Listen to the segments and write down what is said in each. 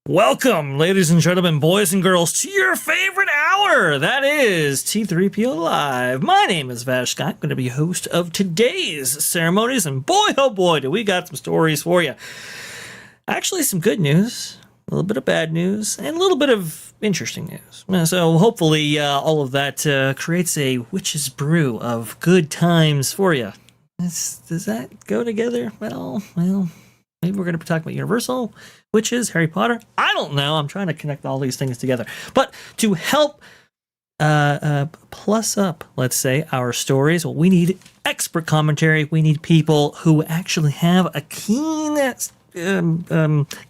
Welcome, ladies and gentlemen, boys and girls, to your favorite hour. That is T3PO Live. My name is VashSky. I'm going to be host of today's ceremonies, and boy, oh boy, do we got some stories for you. Actually, some good news, a little bit of bad news, and a little bit of interesting news. So hopefully all of that creates a witch's brew of good times for you. Does that go together? Well, maybe we're going to be talking about Universal, witches, Harry Potter. I don't know. I'm trying to connect all these things together. But to help plus up, let's say, our stories, well, we need expert commentary. We need people who actually have a keen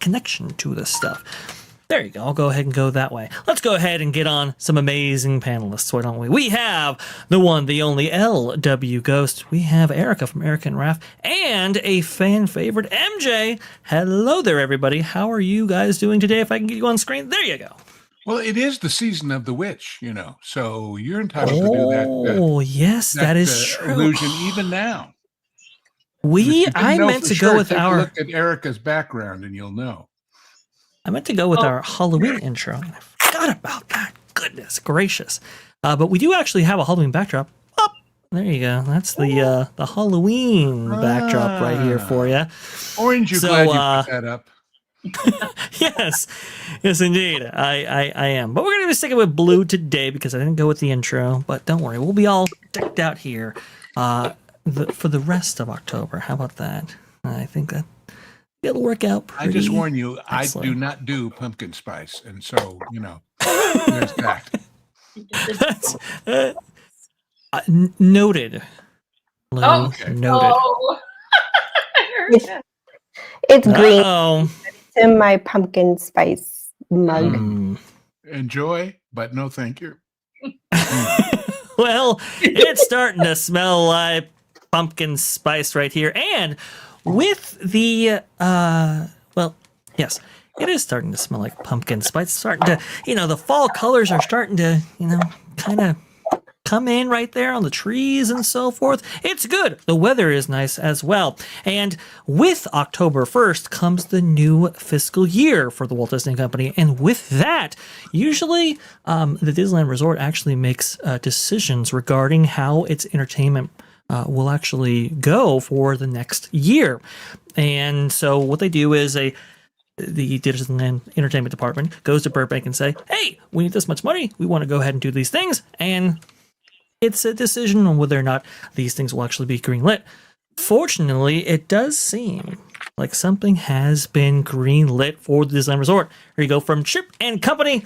connection to this stuff. There you go. I'll go ahead and go that way. Let's go ahead and get on some amazing panelists, why don't we? We have the one, the only LW Ghost. We have Erica from Erica and Raph, and a fan favorite, MJ. Hello there, everybody. How are you guys doing today? If I can get you on screen, there you go. Well, it is the season of the witch, so you're entitled to do that. Oh, yes, that is true. Illusion even now. I meant to go with our look at Erica's background, and you'll know. I meant to go with our Halloween intro. I forgot about that. Goodness gracious. But we do actually have a Halloween backdrop. Oh, there you go. That's the Halloween backdrop right here for you. Orange, you're glad you put that up. Yes, indeed. I am. But we're going to be sticking with blue today because I didn't go with the intro. But don't worry, we'll be all decked out here for the rest of October. How about that? I think that it'll work out pretty. I just warn you, excellent. I do not do pumpkin spice, and so there's that. Noted. Oh, okay. Noted. Oh. It's green. It's in my pumpkin spice mug. Enjoy, but no thank you. Well, it's starting to smell like pumpkin spice right here, and with the, yes, it is starting to smell like pumpkin spice. It's starting to, the fall colors are starting to, kind of come in right there on the trees and so forth. It's good. The weather is nice as well. And with October 1st comes the new fiscal year for the Walt Disney Company. And with that, usually the Disneyland Resort actually makes decisions regarding how its entertainment will actually go for the next year. And so what they do is the Disneyland Entertainment Department goes to Burbank and say, hey, we need this much money. We want to go ahead and do these things. And it's a decision on whether or not these things will actually be greenlit. Fortunately, it does seem like something has been greenlit for the Disneyland Resort. Here you go from Chip and Company.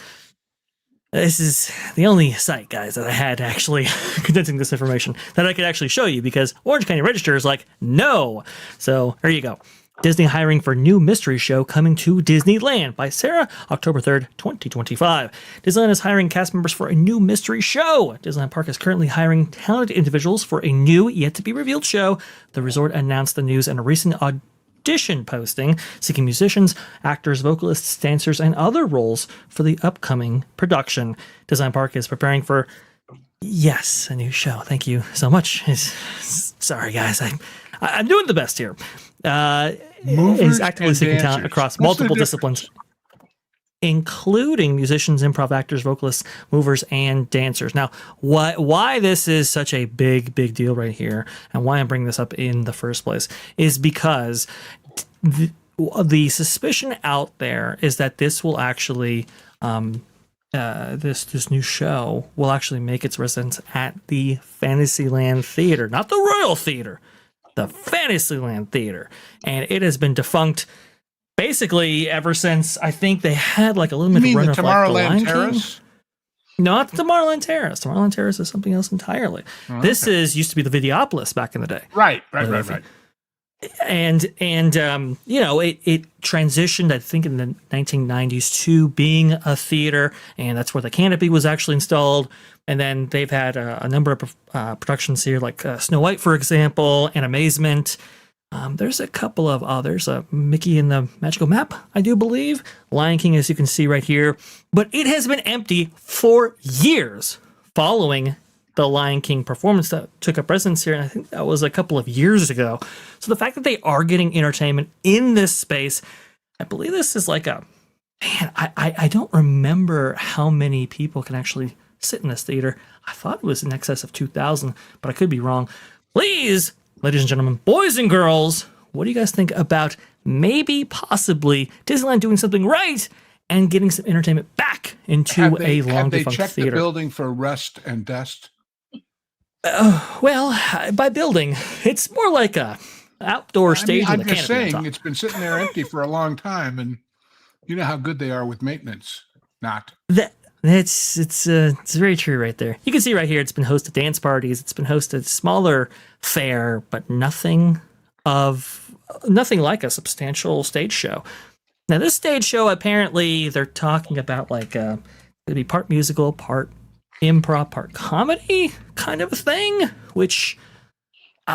This is the only site, guys, that I had actually condensing this information that I could actually show you because Orange County Register is like, no. So there you go. Disney hiring for new mystery show coming to Disneyland by Sarah, October 3rd, 2025. Disneyland is hiring cast members for a new mystery show. Disneyland Park is currently hiring talented individuals for a new, yet-to-be-revealed show. The resort announced the news in a recent audition posting, seeking musicians, actors, vocalists, dancers, and other roles for the upcoming production. Disneyland Park is preparing for, yes, a new show. Thank you so much. Sorry, guys. I'm doing the best here. Is actively seeking talent across multiple disciplines, including musicians, improv actors, vocalists, movers, and dancers. Now, why this is such a big deal right here, and why I'm bringing this up in the first place, is because the suspicion out there is that this will actually, this new show will actually make its residence at the Fantasyland Theater, not the Royal Theater. The Fantasyland Theater, and it has been defunct basically ever since I think they had like a limited run of like the Lion King. Not the Tomorrowland Terrace. Tomorrowland Terrace is something else entirely. Oh, this used to be the Videopolis back in the day. Right. And it transitioned, I think, in the 1990s to being a theater, and that's where the canopy was actually installed. And then they've had a number of productions here, like Snow White, for example, and Amazement. There's a couple of others. Mickey and the Magical Map, I do believe. Lion King, as you can see right here. But it has been empty for years following the Lion King performance that took up residence here. And I think that was a couple of years ago. So the fact that they are getting entertainment in this space, I believe this is like a Man, I don't remember how many people can actually sit in this theater. I thought it was in excess of 2,000, but I could be wrong. Please, ladies and gentlemen, boys and girls, what do you guys think about maybe, possibly, Disneyland doing something right and getting some entertainment back into a long defunct theater? Have they checked the building for rust and dust? Well, by building, it's more like a outdoor stage with a canopy on top. It's been sitting there empty for a long time, and you know how good they are with maintenance. Not. It's very true right there. You can see right here, it's been hosted dance parties, it's been hosted smaller fare, but nothing like a substantial stage show. Now, this stage show, apparently, they're talking about like it'd be part musical, part improv, part comedy kind of a thing, which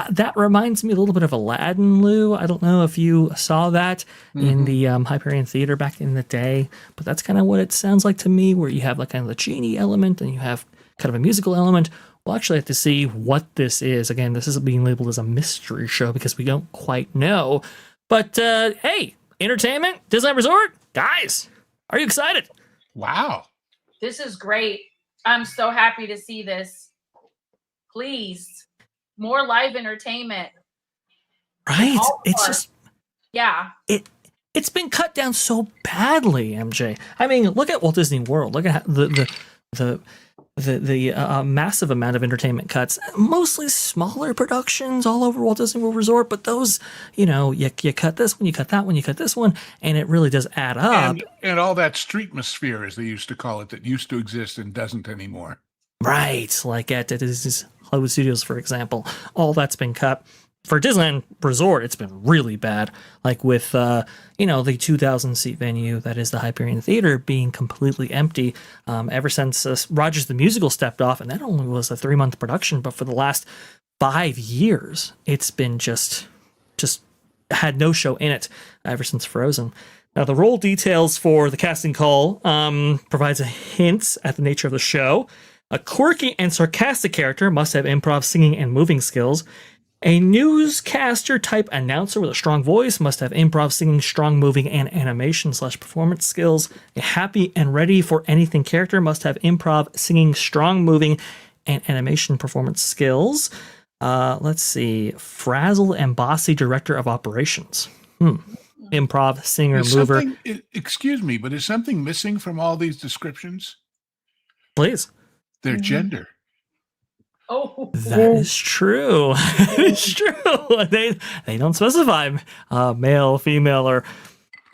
that reminds me a little bit of Aladdin, Lou. I don't know if you saw that in the Hyperion Theater back in the day, but that's kind of what it sounds like to me, where you have like kind of the genie element and you have kind of a musical element. We'll actually have to see what this is. Again, this isn't being labeled as a mystery show because we don't quite know. But hey, entertainment, Disneyland Resort, guys, are you excited? Wow. This is great. I'm so happy to see this. Please, more live entertainment. Right? It's just, yeah. It's been cut down so badly, MJ. I mean, look at Walt Disney World. Look at the massive amount of entertainment cuts. Mostly smaller productions all over Walt Disney World Resort, but those, you cut this one, you cut that one, you cut this one, and it really does add up. And all that streetmosphere, as they used to call it, that used to exist and doesn't anymore. Right. Like at Disney's Hollywood Studios, for example. All that's been cut. For Disneyland Resort, it's been really bad. Like with, the 2,000-seat venue that is the Hyperion Theater being completely empty ever since Rogers the Musical stepped off, and that only was a 3-month production, but for the last 5 years, it's been just had no show in it ever since Frozen. Now, the role details for the casting call provides a hint at the nature of the show. A quirky and sarcastic character must have improv, singing, and moving skills. A newscaster-type announcer with a strong voice must have improv, singing, strong moving, and animation/performance skills. A happy and ready for anything character must have improv, singing, strong moving, and animation performance skills. Let's see. Frazzled and bossy director of operations. Improv, singer, mover. Excuse me, but is something missing from all these descriptions? Please. Their gender. Oh, that is true. It's true. They don't specify male, female, or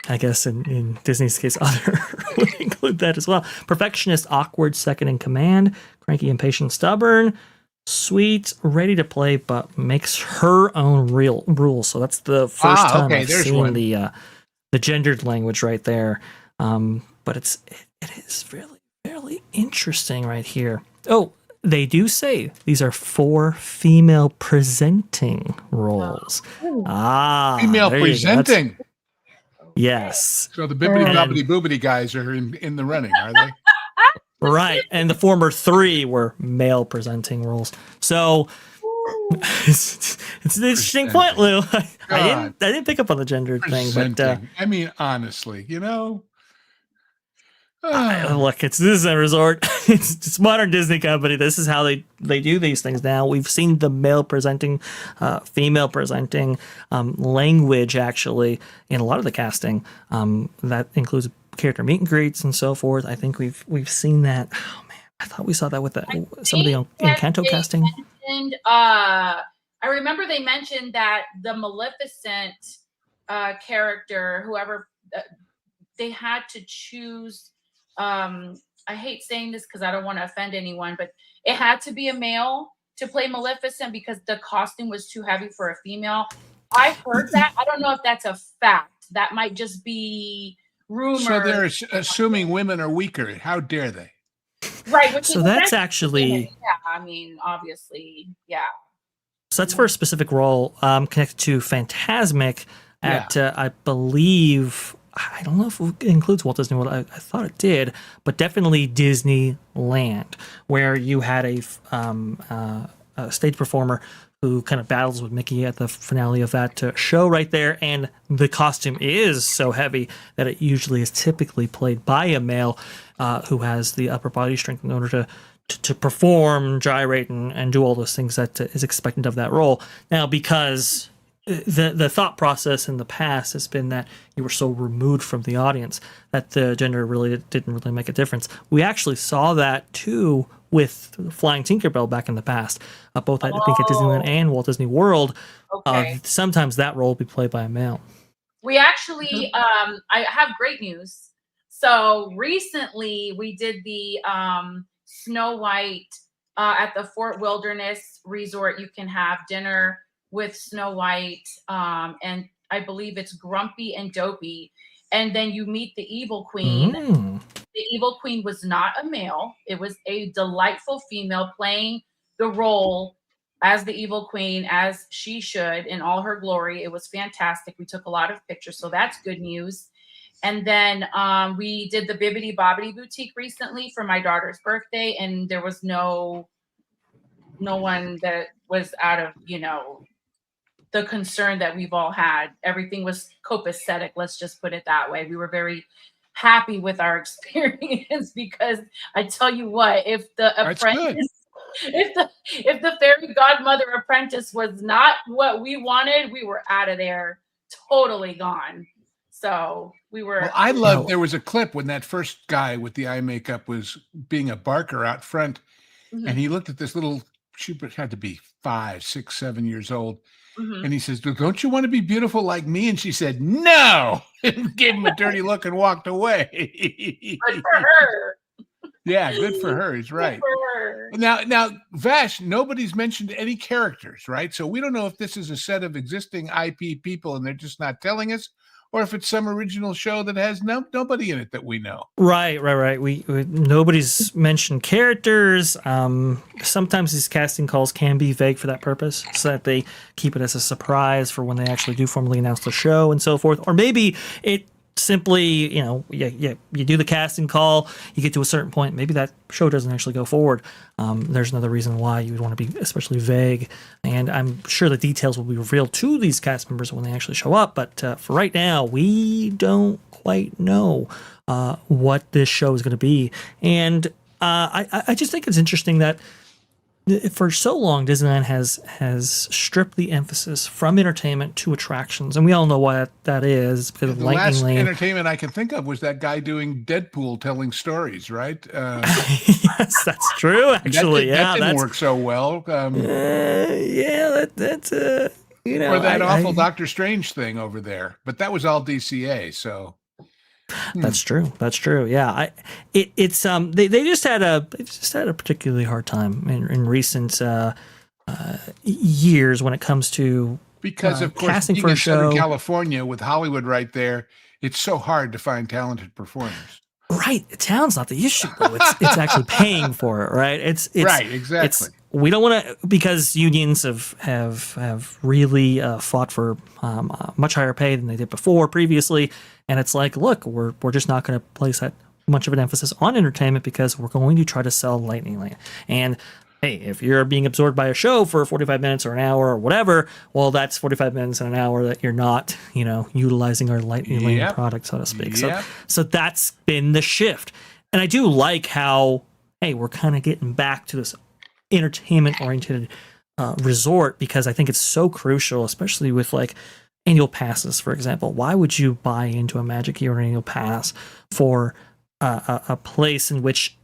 I guess in Disney's case, other would include that as well. Perfectionist, awkward, second in command, cranky, impatient, stubborn, sweet, ready to play, but makes her own real rules. So that's the first time I've seen the gendered language right there. But it is really fairly interesting right here. Oh, they do say these are 4 female presenting roles. Female presenting. Yes. So the bibbity bobbity boobity guys are in the running, are they? Right. And the former 3 were male presenting roles. So it's an interesting point, Lou. I didn't pick up on the gender thing, but I mean, honestly, look, it's Disney Resort. It's modern Disney company. This is how they do these things now. We've seen the male presenting, female presenting language actually in a lot of the casting. That includes character meet and greets and so forth. I think we've seen that. Oh man, I thought we saw that with some of the Encanto casting. I remember they mentioned that the Maleficent character, whoever they had to choose. I hate saying this because I don't want to offend anyone, but it had to be a male to play Maleficent because the costume was too heavy for a female. I heard that. I don't know if that's a fact. That might just be rumor. So they're assuming women are weaker. How dare they? Right. So that's actually. Yeah. I mean, obviously, yeah. So that's for a specific role connected to Fantasmic at, I believe. I don't know if it includes Walt Disney World. I thought it did, but definitely Disneyland, where you had a stage performer who kind of battles with Mickey at the finale of that show right there. And the costume is so heavy that it usually is typically played by a male who has the upper body strength in order to perform, gyrate, and do all those things that is expected of that role. Now, because the thought process in the past has been that you were so removed from the audience that the gender really didn't really make a difference. We actually saw that too with Flying Tinkerbell back in the past, both I think at Disneyland and Walt Disney World. Okay. Sometimes that role will be played by a male. We actually, I have great news. So recently we did the Snow White at the Fort Wilderness Resort. You can have dinner with Snow White, and I believe it's Grumpy and Dopey. And then you meet the Evil Queen. The Evil Queen was not a male. It was a delightful female playing the role as the Evil Queen, as she should, in all her glory. It was fantastic. We took a lot of pictures, so that's good news. And then we did the Bibbidi Bobbidi Boutique recently for my daughter's birthday, and there was no one that was out of, the concern that we've all had. Everything was copacetic, let's just put it that way. We were very happy with our experience because I tell you what, if the apprentice, if the fairy godmother apprentice was not what we wanted, we were out of there, totally gone. So we were. Well, I loved. There was a clip when that first guy with the eye makeup was being a barker out front, and he looked at this little. She had to be 5, 6, 7 years old, and he says, "Don't you want to be beautiful like me?" And she said, "No," and gave him a dirty look and walked away. Good for her. Yeah, good for her. He's right. Good for her. Now, Vash, nobody's mentioned any characters, right? So we don't know if this is a set of existing IP people and they're just not telling us, or if it's some original show that has nobody in it that we know. Right. We nobody's mentioned characters. Sometimes these casting calls can be vague for that purpose, so that they keep it as a surprise for when they actually do formally announce the show and so forth. Or maybe it simply, you do the casting call, you get to a certain point, maybe that show doesn't actually go forward. There's another reason why you would want to be especially vague, and I'm sure the details will be revealed to these cast members when they actually show up, but for right now, we don't quite know what this show is going to be. And I just think it's interesting that for so long, Disneyland has stripped the emphasis from entertainment to attractions, and we all know why that is, because of the Lightning last Lane. Entertainment I can think of was that guy doing Deadpool telling stories, right? Yes, that's true. Actually, that didn't work so well. That's or that awful Doctor Strange thing over there, but that was all DCA. So that's true. Yeah, it's they just had a particularly hard time in recent years when it comes to because of course casting being for a in Southern show. California with Hollywood right there, it's so hard to find talented performers. Right, talent's not the issue though. It's actually paying for it. Right, it's right, exactly. We don't want to, because unions have really fought for much higher pay than they did previously, and it's like, look, we're just not going to place that much of an emphasis on entertainment because we're going to try to sell Lightning Lane. And hey, if you're being absorbed by a show for 45 minutes or an hour or whatever, well, that's 45 minutes and an hour that you're not, utilizing our Lightning Lane product, so to speak. So that's been the shift. And I do like how, hey, we're kind of getting back to this entertainment-oriented resort, because I think it's so crucial, especially with like annual passes, for example. Why would you buy into a Magic Year annual pass for a place in which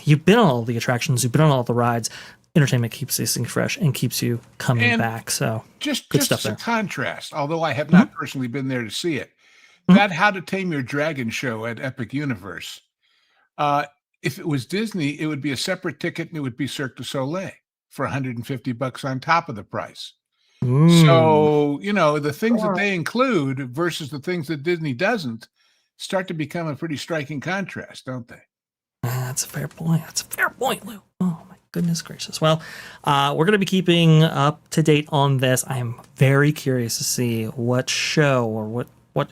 you've been on all the attractions, you've been on all the rides? Entertainment keeps these things fresh and keeps you coming back. So just stuff as a there. contrast, although I have not personally been there to see it, that How to Tame Your Dragon show at Epic Universe, if it was Disney, it would be a separate ticket and it would be Cirque du Soleil for $150 on top of the price. So, the things that they include versus the things that Disney doesn't start to become a pretty striking contrast, don't they? That's a fair point. Lou. Oh, my goodness gracious. Well, we're going to be keeping up to date on this. I am very curious to see what show or what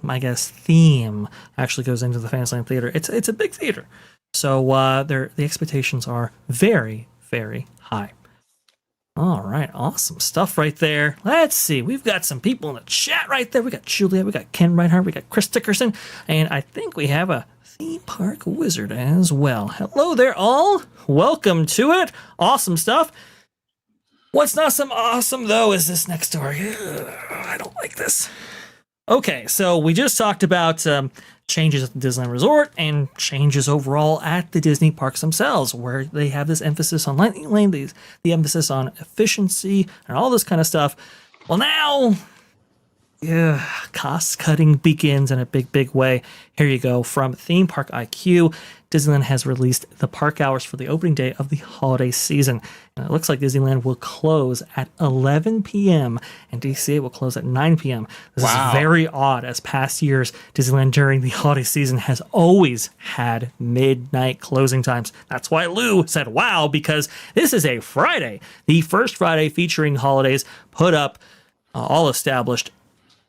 I guess theme actually goes into the Fantasyland Theater. It's a big theater, so the expectations are very, very high. All right, awesome stuff right there. Let's see, we've got some people in the chat right there. We got Julia, we got Ken Reinhardt, we got Chris Dickerson, and I think we have a theme park wizard as well. Hello there, all. Welcome to it. Awesome stuff. What's not some awesome, though, is this next story. Ugh, I don't like this. Okay, so we just talked about changes at the Disneyland Resort and changes overall at the Disney parks themselves, where they have this emphasis on lightning lane, the emphasis on efficiency, and all this kind of stuff. Well, now, cost cutting begins in a big way. Here you go. From Theme Park IQ, Disneyland has released the park hours for the opening day of the holiday season. And it looks like Disneyland will close at 11 p.m. and DCA will close at 9 p.m. This is very odd, as past years, Disneyland during the holiday season has always had midnight closing times. That's why Lou said, wow, because this is a Friday, the first Friday featuring holidays put up, all established,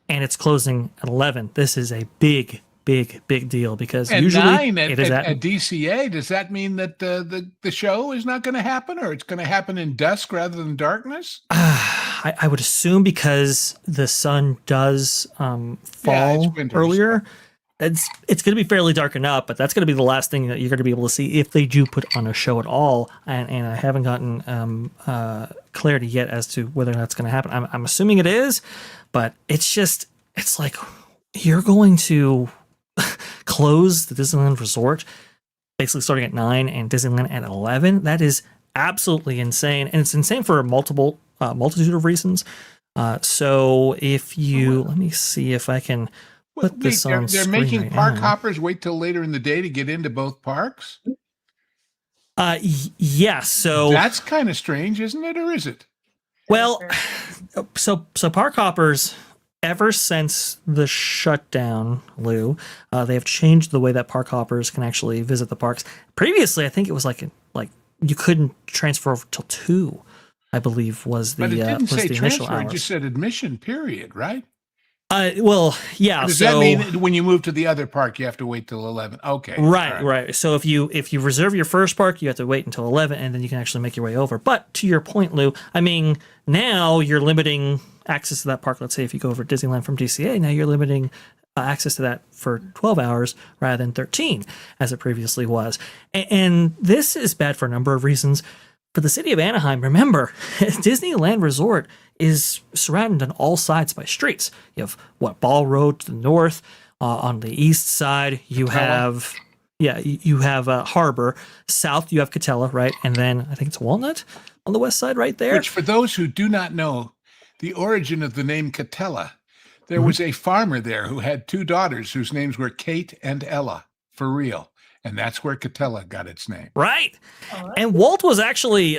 and it's closing at 11. This is a big deal, because and usually 9 it is at DCA. Does that mean that the show is not going to happen, or it's going to happen in dusk rather than darkness? I would assume, because the sun does fall earlier. It's going to be fairly darkened up, but that's going to be the last thing that you're going to be able to see if they do put on a show at all. And I haven't gotten clarity yet as to whether that's going to happen. I'm assuming it is, but it's like you're going to close the Disneyland Resort basically starting at 9 and Disneyland at 11. That is absolutely insane, and it's insane for a multitude of reasons. So if you let me see if I can put this on they're screen making right park now. hoppers wait till later in the day to get into both parks. Yes. So that's kind of strange, isn't it, or is it? Well, so park hoppers, ever since the shutdown, Lou, they have changed the way that park hoppers can actually visit the parks. Previously, I think it was like you couldn't transfer over till 2, I believe, was the But it didn't was say the initial transfer; it hours. just said admission. Period. Right? Well, yeah. Does so that mean when you move to the other park, you have to wait till 11? Okay. Right. So if you reserve your first park, you have to wait until 11, and then you can actually make your way over. But to your point, Lou, I mean, now you're limiting access to that park. Let's say if you go over Disneyland from DCA, now you're limiting access to that for 12 hours rather than 13, as it previously was. And this is bad for a number of reasons. For the city of Anaheim, remember, Disneyland Resort is surrounded on all sides by streets. You have Ball Road to the north. On the east side, you have Harbor. South, you have Catella, right? And then I think it's Walnut on the west side, right there. Which, for those who do not know the origin of the name Catella, there was a farmer there who had 2 daughters whose names were Kate and Ella, for real. And that's where Catella got its name. Right. And Walt was actually,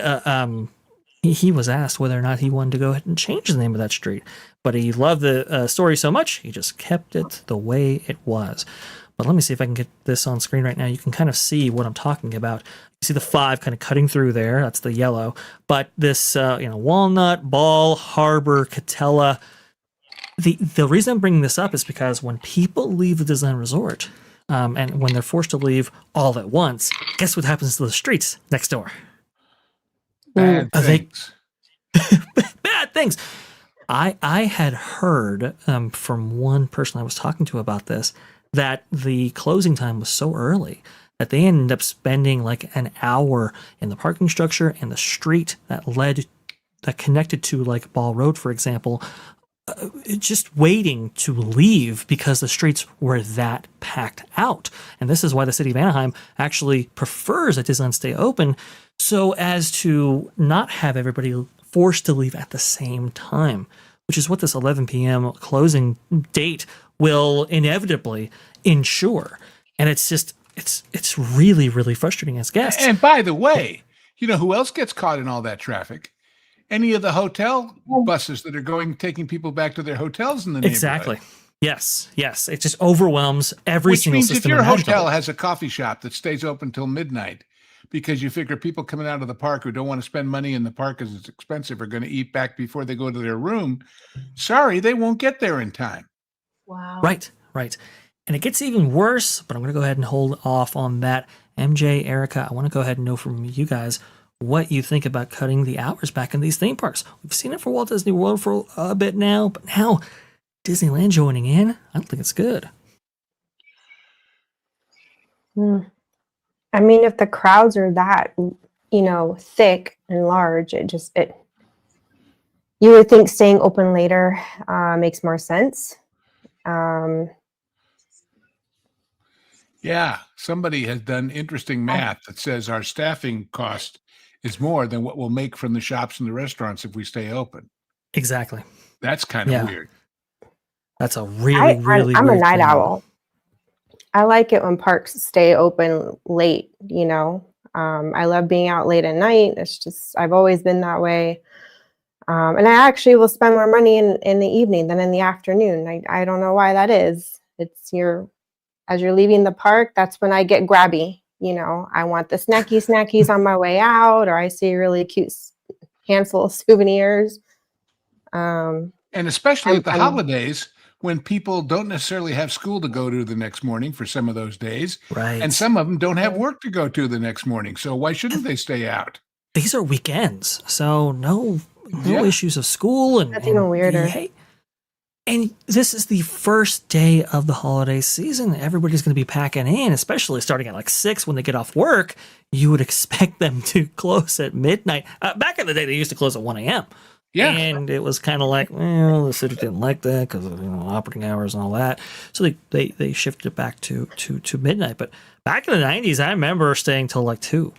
he was asked whether or not he wanted to go ahead and change the name of that street. But he loved the story so much, he just kept it the way it was. But let me see if I can get this on screen right now. You can kind of see what I'm talking about. You see the 5 kind of cutting through there. That's the yellow. But this, Walnut, Ball, Harbor, Catella. The reason I'm bringing this up is because when people leave the Disneyland Resort, and when they're forced to leave all at once, guess what happens to the streets next door? Bad things. Bad things. I had heard from one person I was talking to about this that the closing time was so early that they ended up spending like an hour in the parking structure and the street that connected to like Ball Road, for example, just waiting to leave because the streets were that packed out. And this is why the city of Anaheim actually prefers that Disneyland stay open, so as to not have everybody forced to leave at the same time, which is what this 11 p.m. closing date will inevitably ensure. And it's just, it's really, really frustrating as guests. And by the way, you know who else gets caught in all that traffic? Any of the hotel buses that are taking people back to their hotels in the neighborhood. Exactly. Yes. It just overwhelms every single system. Which means if your hotel has a coffee shop that stays open till midnight because you figure people coming out of the park who don't want to spend money in the park because it's expensive are going to eat back before they go to their room, sorry, they won't get there in time. Wow. Right. And it gets even worse, but I'm going to go ahead and hold off on that. MJ, Erica, I want to go ahead and know from you guys, what you think about cutting the hours back in these theme parks. We've seen it for Walt Disney World for a bit now, but now Disneyland joining in, I don't think it's good. I mean, if the crowds are that, thick and large, you would think staying open later makes more sense. Yeah, somebody has done interesting math that says our staffing cost is more than what we'll make from the shops and the restaurants if we stay open. Exactly. That's kind of weird. That's a really I'm weird a night thing. owl. I like it when parks stay open late, I love being out late at night. It's just, I've always been that way. And I actually will spend more money in the evening than in the afternoon. I don't know why that is. As you're leaving the park, that's when I get grabby. I want the snackies on my way out, or I see a really cute handful of souvenirs. And especially at the holidays, when people don't necessarily have school to go to the next morning for some of those days. Right. And some of them don't have work to go to the next morning. So why shouldn't they stay out? These are weekends, so no issues of school. And that's even weirder. And this is the first day of the holiday season. Everybody's going to be packing in, especially starting at like 6 when they get off work. You would expect them to close at midnight. Back in the day, they used to close at 1 a.m. Yeah. And it was kind of like, well, the city didn't like that because of operating hours and all that. So they shifted it back to midnight. But back in the 90s, I remember staying till like 2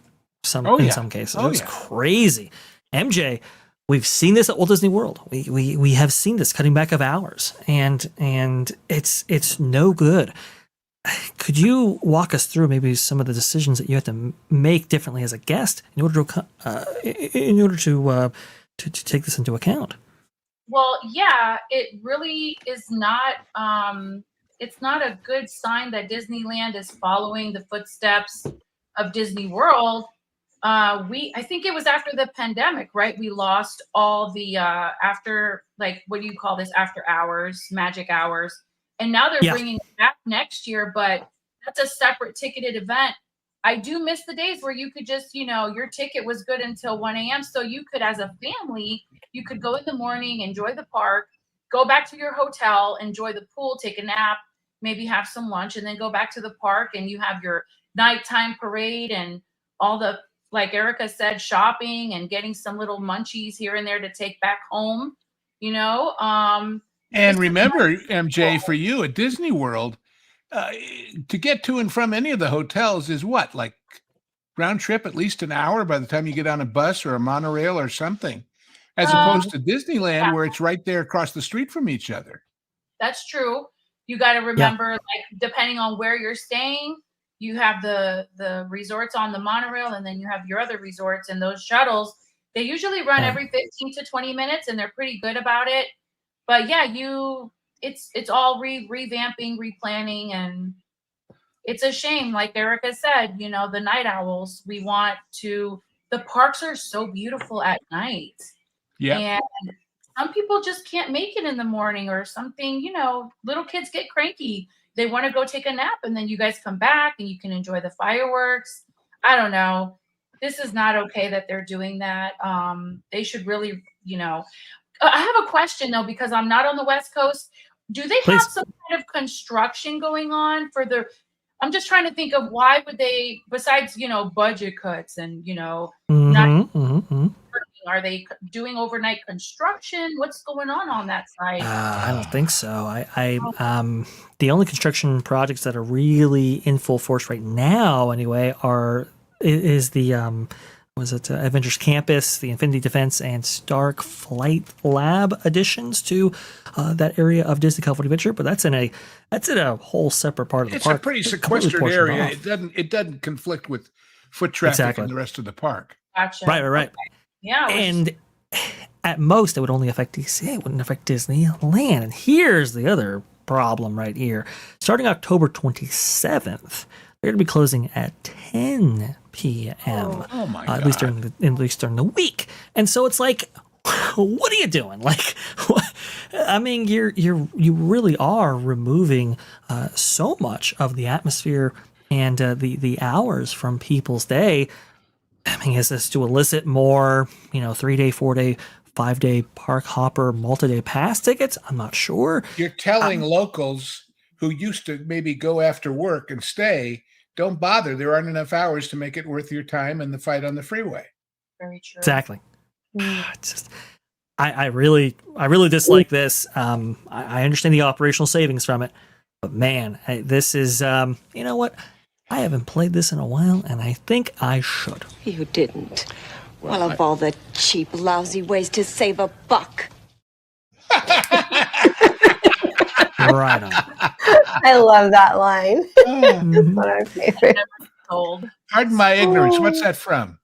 in some cases. It was crazy. MJ, we've seen this at Walt Disney World. We have seen this cutting back of hours, and it's no good. Could you walk us through maybe some of the decisions that you have to make differently as a guest in order to take this into account? Well, yeah, it really is not. It's not a good sign that Disneyland is following the footsteps of Disney World. I think it was after the pandemic, right? We lost all the after, like, what do you call this? After hours, magic hours, and now they're bringing it back next year. But that's a separate ticketed event. I do miss the days where you could just, your ticket was good until 1 a.m. So you could, as a family, you could go in the morning, enjoy the park, go back to your hotel, enjoy the pool, take a nap, maybe have some lunch, and then go back to the park, and you have your nighttime parade and all the, like Erica said, shopping and getting some little munchies here and there to take back home, And remember, MJ, for you at Disney World, to get to and from any of the hotels is what, like round trip, at least an hour by the time you get on a bus or a monorail or something, as opposed to Disneyland where it's right there across the street from each other. That's true. You got to remember, like, depending on where you're staying, you have the resorts on the monorail, and then you have your other resorts, and those shuttles, they usually run every 15 to 20 minutes, and they're pretty good about it. But yeah, it's all revamping, replanning, and it's a shame. Like Erica said, the night owls, the parks are so beautiful at night. Yeah. And some people just can't make it in the morning or something, little kids get cranky. They want to go take a nap, and then you guys come back and you can enjoy the fireworks. I don't know. This is not okay that they're doing that. They should really, I have a question though, because I'm not on the West Coast. Do they have some kind of construction going on I'm just trying to think of why would they, besides, budget cuts and, are they doing overnight construction? What's going on that side? I don't think so. The only construction projects that are really in full force right now, anyway, is the Avengers Campus, the Infinity Defense, and Stark Flight Lab additions to that area of Disney California Adventure. But that's in a whole separate part of the park. It's a pretty sequestered area. It doesn't conflict with foot traffic in the rest of the park. Gotcha. Right. Okay. Yeah. And at most, it would only affect DC. It wouldn't affect Disneyland. And here's the other problem right here. Starting October 27th, they're going to be closing at 10 p.m. Oh my God. At least during the week. And so it's like, what are you doing? Like, I mean, you really are removing so much of the atmosphere and the hours from people's day. I mean, is this to elicit more, 3-day, 4-day, 5-day park hopper multi-day pass tickets? I'm not sure. You're telling locals who used to maybe go after work and stay, don't bother. There aren't enough hours to make it worth your time and the fight on the freeway. Very true. Exactly. Mm. It's just, I really dislike this. I understand the operational savings from it, but man, this is, you know what? I haven't played this in a while, and I think I should. You didn't. Well, Well, of all the cheap, lousy ways to save a buck. Right on. I love that line. Mhm. One of my favorite. Old. Pardon my ignorance. What's that from?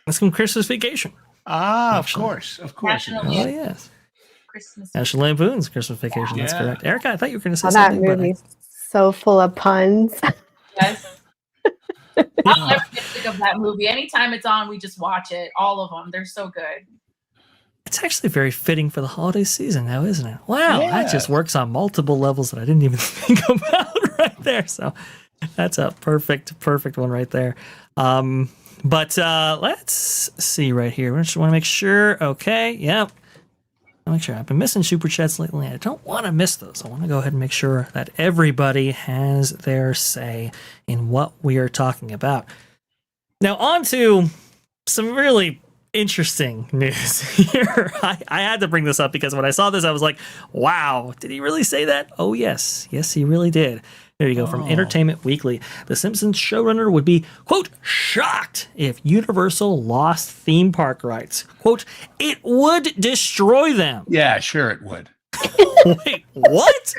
That's from Christmas Vacation. Ah, of Actually. course. Of course. it National is. Oh, yes. Christmas. National Lampoon's Christmas Vacation. That's Yeah. correct. Erica, I thought you were going to say Oh, that something. but movie's so full of puns. Yes. I'll never get sick of that movie. Anytime it's on, we just watch it. All of them. They're so good. It's actually very fitting for the holiday season now, isn't it? Wow, Yeah. that just works on multiple levels that I didn't even think about right there. So that's a perfect one right there. But let's see right here. I just want to make sure. Okay, yep. I'll make sure. I've been missing super chats lately. I don't want to miss those. I want to go ahead and make sure that everybody has their say in what we are talking about. Now, on to some really interesting news here. I had to bring this up because when I saw this, I was like, wow, did he really say that? Oh, yes. Yes, he really did. There you go. From Entertainment Weekly. The Simpsons showrunner would be, quote, shocked if Universal lost theme park rights. Quote, it would destroy them. Yeah, sure it would. Wait, what?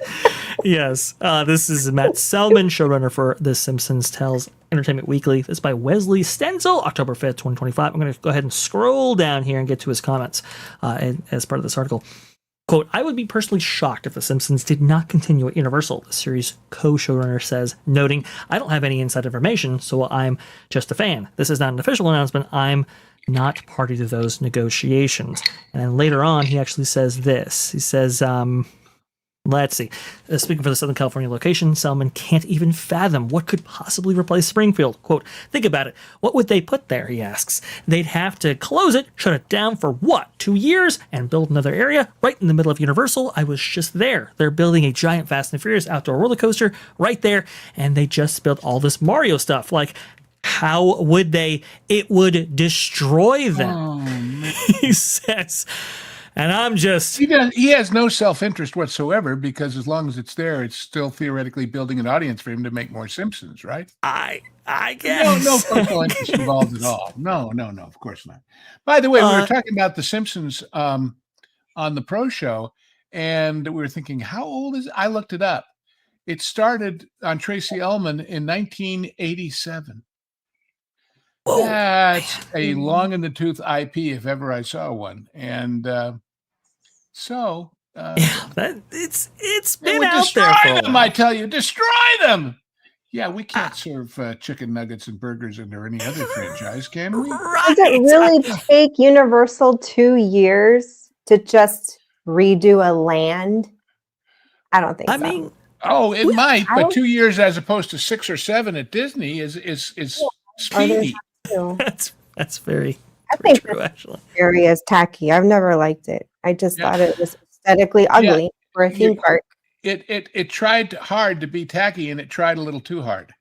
Yes. This is Matt Selman, showrunner for The Simpsons, tells Entertainment Weekly. This is by Wesley Stenzel, October 5th, 2025. I'm going to go ahead and scroll down here and get to his comments as part of this article. Quote, I would be personally shocked if The Simpsons did not continue at Universal, the series co-showrunner says, noting, I don't have any inside information, so I'm just a fan. This is not an official announcement. I'm not party to those negotiations. And then later on, he actually says this. He says, let's see. Speaking for the Southern California location, Selman can't even fathom what could possibly replace Springfield. Quote, think about it. What would they put there, he asks. They'd have to close it, shut it down for what, 2 years, and build another area right in the middle of Universal? I was just there. They're building a giant Fast and Furious outdoor roller coaster right there, and they just built all this Mario stuff. Like, how would they? It would destroy them, he says. And I'm just... He has no self-interest whatsoever because as long as it's there, it's still theoretically building an audience for him to make more Simpsons, right? I guess. No personal interest involved at all. No, of course not. By the way, we were talking about The Simpsons on the Pro Show, and we were thinking, how old is it? I looked it up. It started on Tracy Ullman in 1987. Whoa, That's a long in the tooth IP if ever I saw one. And so it's they been would out destroy there for a them, while. I tell you, destroy them. Yeah, we can't serve chicken nuggets and burgers under any other franchise, can we? Right. Does it really take Universal 2 years to just redo a land? I don't think I so. mean, Oh, it might, I but don't- 2 years as opposed to 6 or 7 at Disney is speedy. that's very I think true, actually. this area is tacky. I've never liked it. I just Yeah. thought it was aesthetically ugly for a theme park. It tried hard to be tacky, and it tried a little too hard.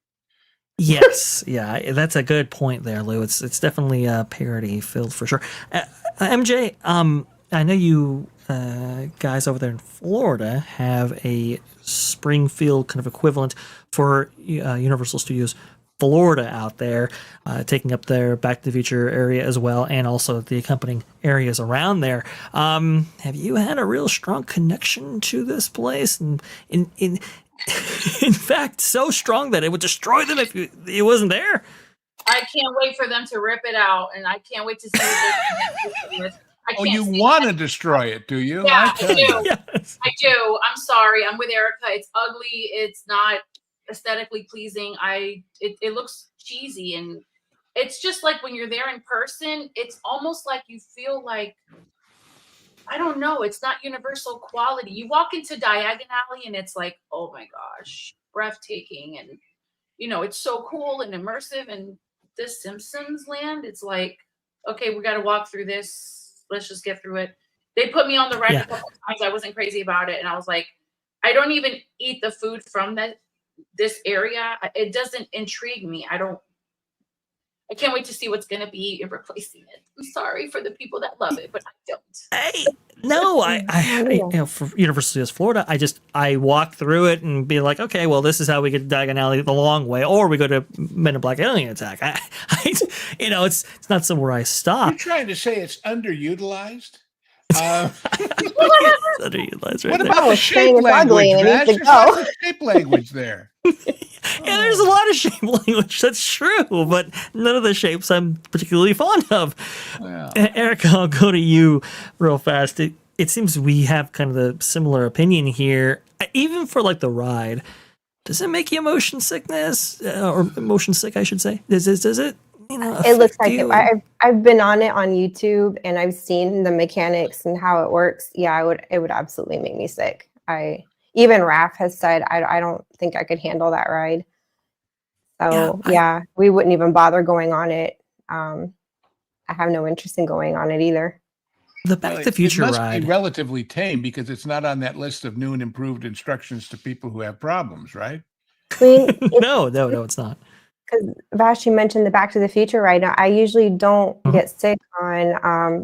Yes, yeah, that's a good point there, Lou. It's definitely parody filled for sure. MJ, I know you guys over there in Florida have a Springfield kind of equivalent for Universal Studios Florida out there, taking up their Back to the Future area as well, and also the accompanying areas around there. Have you had a real strong connection to this place? And in fact, so strong that it would destroy them if it wasn't there? I can't wait for them to rip it out, and I can't wait to see what they do. I Oh, can't you see want to that. destroy it, do you? Yeah, I tell I do. you. Yes. I do. I'm sorry. I'm with Erica. It's ugly. It's not aesthetically pleasing. It looks cheesy, and it's just like when you're there in person, it's almost like you feel like, I don't know, it's not Universal quality. You walk into Diagon Alley and it's like, oh my gosh, breathtaking, and it's so cool and immersive, and the Simpsons land, it's like, okay, we got to walk through this. Let's just get through it. They put me on the ride a couple times. I wasn't crazy about it, and I was like, I don't even eat the food from this area. It doesn't intrigue me. I can't wait to see what's going to be replacing it. I'm sorry for the people that love it, but I don't. For Universal Studios Florida, I walk through it and be like, okay, well, this is how we get Diagon Alley the long way, or we go to Men in Black Alien Attack. It's not somewhere I stop. You're trying to say it's underutilized? It's underutilized right What there. about the shape it's ugly language? and it needs There's to not go. the shape language there. Yeah, there's a lot of shape language. That's true, but none of the shapes I'm particularly fond of. Well. Erica, I'll go to you real fast. It seems we have kind of the similar opinion here. Even for like the ride, does it make you motion sickness or motion sick? I should say. Does it? It looks like it. I've been on it on YouTube and I've seen the mechanics and how it works. Yeah, it would absolutely make me sick. Even Raph has said I don't think I could handle that ride. So we wouldn't even bother going on it. I have no interest in going on it either. The Back to the Future it must ride be relatively tame because it's not on that list of new and improved instructions to people who have problems, right? I mean, no, it's not. Because Vash, you mentioned the Back to the Future ride. Now, I usually don't get sick on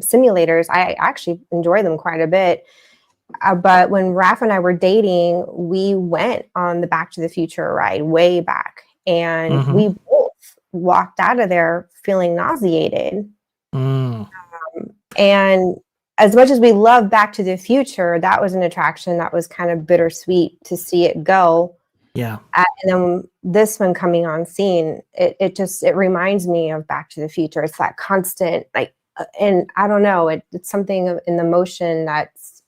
simulators. I actually enjoy them quite a bit. But when Raph and I were dating, we went on the Back to the Future ride way back. And we both walked out of there feeling nauseated. And as much as we love Back to the Future, that was an attraction that was kind of bittersweet to see it go. Yeah. And then this one coming on scene, it reminds me of Back to the Future. It's that constant, like, and I don't know, it's something in the motion that's,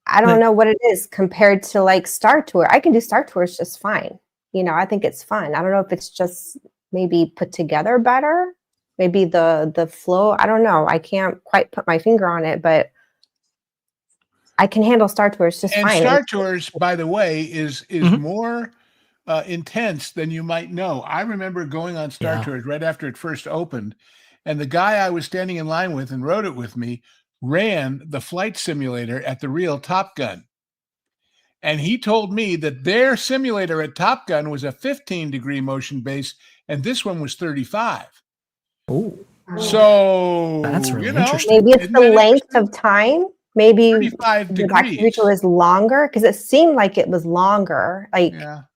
I don't know what it is compared to like Star Tour. I can do Star Tours just fine. I think it's fun. I don't know if it's just maybe put together better. Maybe the flow. I don't know. I can't quite put my finger on it, but I can handle Star Tours just fine. Star Tours, by the way, is more intense than you might know. I remember going on Star Tours right after it first opened, and the guy I was standing in line with and rode it with me ran the flight simulator at the real Top Gun. And he told me that their simulator at Top Gun was a 15-degree motion base, and this one was 35. Oh, so that's really interesting. Maybe it's the length of time. Maybe the Back to the Future was longer because it seemed like it was longer. Like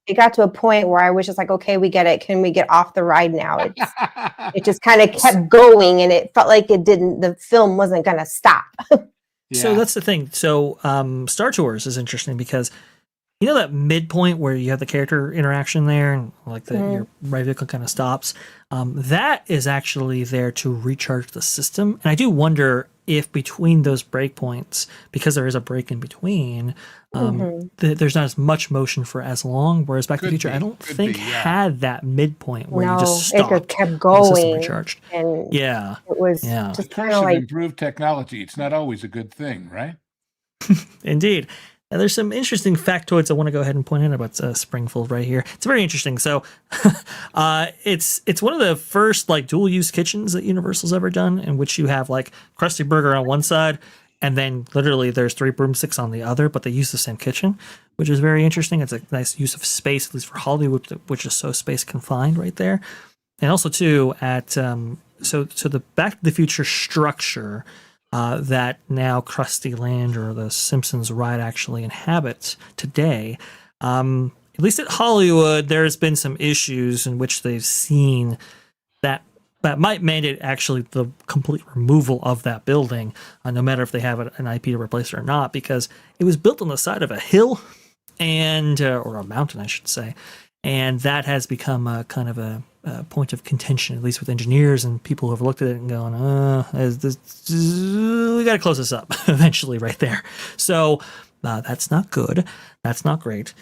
it got to a point where I was just like, okay, we get it. Can we get off the ride now? It just kind of kept going, and it felt like the film wasn't going to stop. So that's the thing. So Star Tours is interesting because that midpoint where you have the character interaction there and like your ride vehicle kind of stops. That is actually there to recharge the system. And I do wonder if between those breakpoints, because there is a break in between, there's not as much motion for as long. Whereas Back to the Future, I don't think had that midpoint where you just stopped. It kept going. The system recharged. And it was just kind of like improved technology. It's not always a good thing, right? Indeed. And there's some interesting factoids I want to go ahead and point out about Springfield right here. It's very interesting. So it's one of the first like dual use kitchens that Universal's ever done, in which you have like Krusty Burger on one side and then literally there's 3 broomsticks on the other, but they use the same kitchen, which is very interesting. It's a nice use of space, at least for Hollywood, which is so space confined right there. And also too at so the Back to the Future structure that now Krusty Land or the Simpsons ride actually inhabits today. At least at Hollywood, there's been some issues in which they've seen that might mandate actually the complete removal of that building, no matter if they have an IP to replace it or not, because it was built on the side of a hill and or a mountain, I should say, and that has become a kind of a point of contention, at least with engineers and people who have looked at it and gone, we got to close this up eventually right there. So that's not good. That's not great.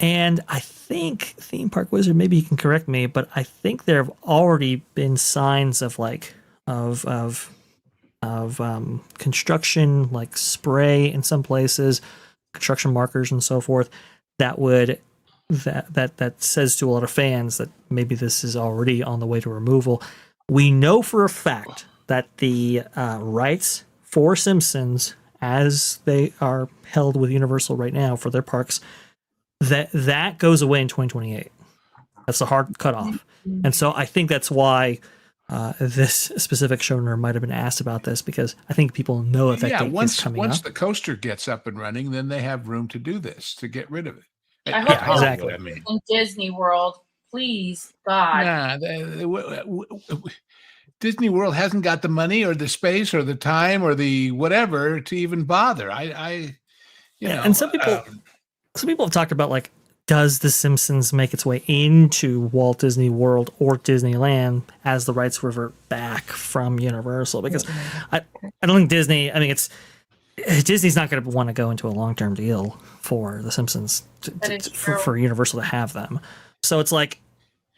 And I think Theme Park Wizard, maybe you can correct me, but I think there have already been signs of construction, like spray in some places, construction markers and so forth, that would that says to a lot of fans that maybe this is already on the way to removal. We know for a fact that the rights for Simpsons, as they are held with Universal right now for their parks, that goes away in 2028. That's a hard cutoff. And so I think that's why this specific showrunner might have been asked about this, because I think people know that date is coming once up. the coaster gets up and running, then they have room to do this, to get rid of it. I hope Yeah, exactly. I mean, in Disney World, please, God. nah, Disney World hasn't got the money or the space or the time or the whatever to even bother. And some people have talked about, like, does The Simpsons make its way into Walt Disney World or Disneyland as the rights revert back from Universal? Because I don't think Disney. I mean, Disney's not going to want to go into a long-term deal for The Simpsons for Universal to have them. So it's like,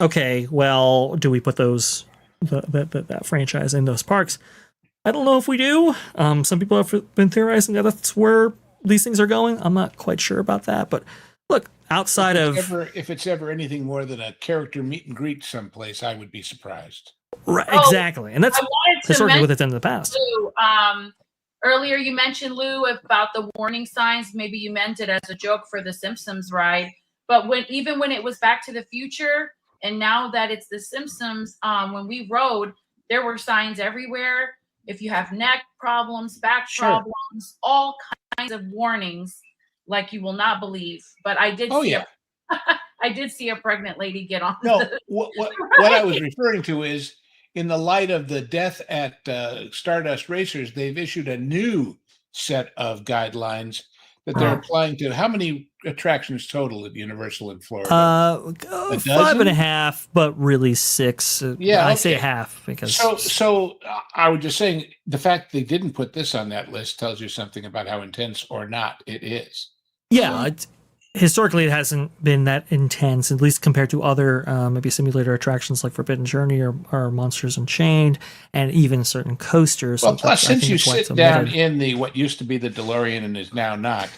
okay, well, do we put that franchise in those parks? I don't know if we do. Some people have been theorizing that that's where these things are going. I'm not quite sure about that, but look, outside if it's ever anything more than a character meet and greet someplace, I would be surprised. Right, exactly, and that's historically what it's done in the past. Lou, earlier you mentioned, Lou, about the warning signs. Maybe you meant it as a joke for the Simpsons ride, but when it was Back to the Future, and now that it's the Simpsons, when we rode, there were signs everywhere. If you have neck problems, back problems, all kinds of warnings, like you will not believe. But I did I did see a pregnant lady get on. No, what I was referring to is, in the light of the death at Stardust Racers, they've issued a new set of guidelines that they're applying to how many attractions total at Universal in Florida? 5.5, but really 6. I say half because. So I was just saying, the fact they didn't put this on that list tells you something about how intense or not it is. Yeah, historically it hasn't been that intense, at least compared to other maybe simulator attractions like Forbidden Journey or Monsters Unchained, and even certain coasters. Well, plus, since you sit down in the what used to be the DeLorean and is now not,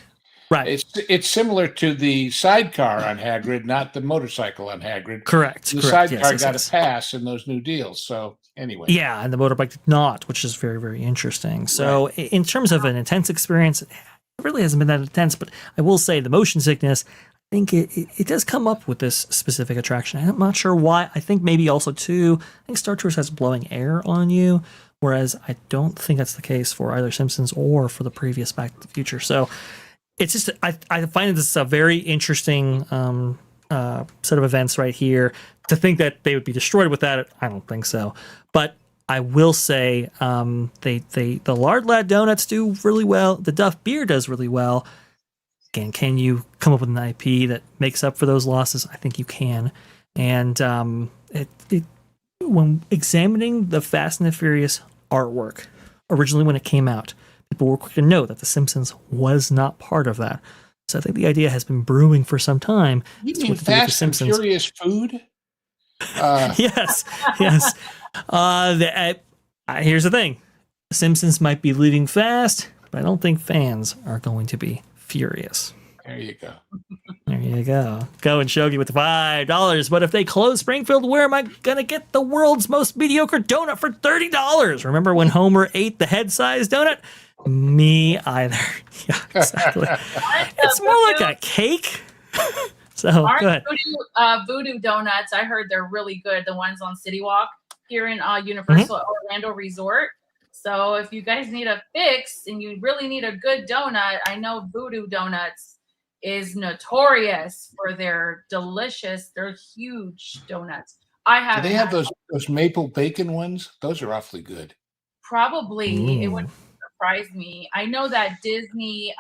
right? It's similar to the sidecar on Hagrid, not the motorcycle on Hagrid. Correct. The sidecar got a pass in those new deals. So anyway, yeah, and the motorbike did not, which is very, very interesting. So in terms of an intense experience, it really hasn't been that intense, but I will say the motion sickness, I think it does come up with this specific attraction. I'm not sure why. I think maybe also too, I think Star Tours has blowing air on you, whereas I don't think that's the case for either Simpsons or for the previous Back to the Future. So it's just, I find this a very interesting set of events right here. To think that they would be destroyed with that, I don't think so. But I will say the Lard Lad donuts do really well. The Duff beer does really well. Again, can you come up with an IP that makes up for those losses? I think you can. And when examining the Fast and the Furious artwork, originally when it came out, people were quick to know that The Simpsons was not part of that. So I think the idea has been brewing for some time. You mean Fast and Furious food? Yes. Here's the thing. The Simpsons might be leaving fast, but I don't think fans are going to be furious. There you go. There you go. Go and Shogi with $5. But if they close Springfield, where am I going to get the world's most mediocre donut for $30? Remember when Homer ate the head-sized donut? Me either. Yeah, exactly. It's more like a cake. So go ahead. Voodoo donuts, I heard they're really good. The ones on City Walk here in Universal Orlando Resort. So if you guys need a fix and you really need a good donut, I know Voodoo Donuts is notorious for their they're huge donuts. Do they have those maple bacon ones? Those are awfully good. Probably. It wouldn't surprise me. I know that Disney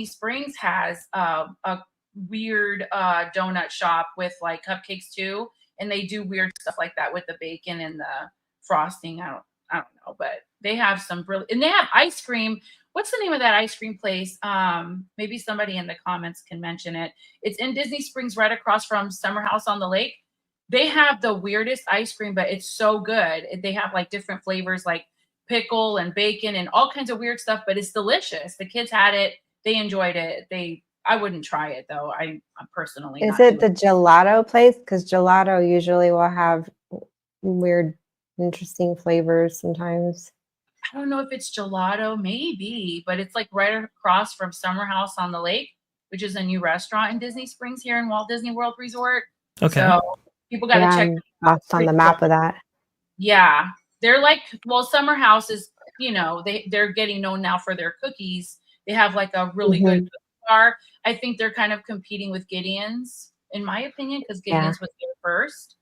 Springs has a weird donut shop with like cupcakes too, and they do weird stuff like that with the bacon and the frosting. I don't know, but they have some and they have ice cream. What's the name of that ice cream place? Maybe somebody in the comments can mention it. It's in Disney Springs, right across from Summer House on the Lake. They have the weirdest ice cream, but it's so good. They have like different flavors, like pickle and bacon and all kinds of weird stuff, but it's delicious. The kids had it. They enjoyed it. I wouldn't try it though. I'm personally. Is not it the doing gelato place? Because gelato usually will have weird, interesting flavors sometimes. I don't know if it's gelato, maybe, but it's like right across from Summer House on the Lake, which is a new restaurant in Disney Springs here in Walt Disney World Resort. Okay. So people got to Yeah, check. I'm lost on the map of that. Yeah, they're like, well, Summer House is, they're getting known now for their cookies. They have like a really good cookie bar. I think they're kind of competing with Gideon's, in my opinion, because Gideon's was there first.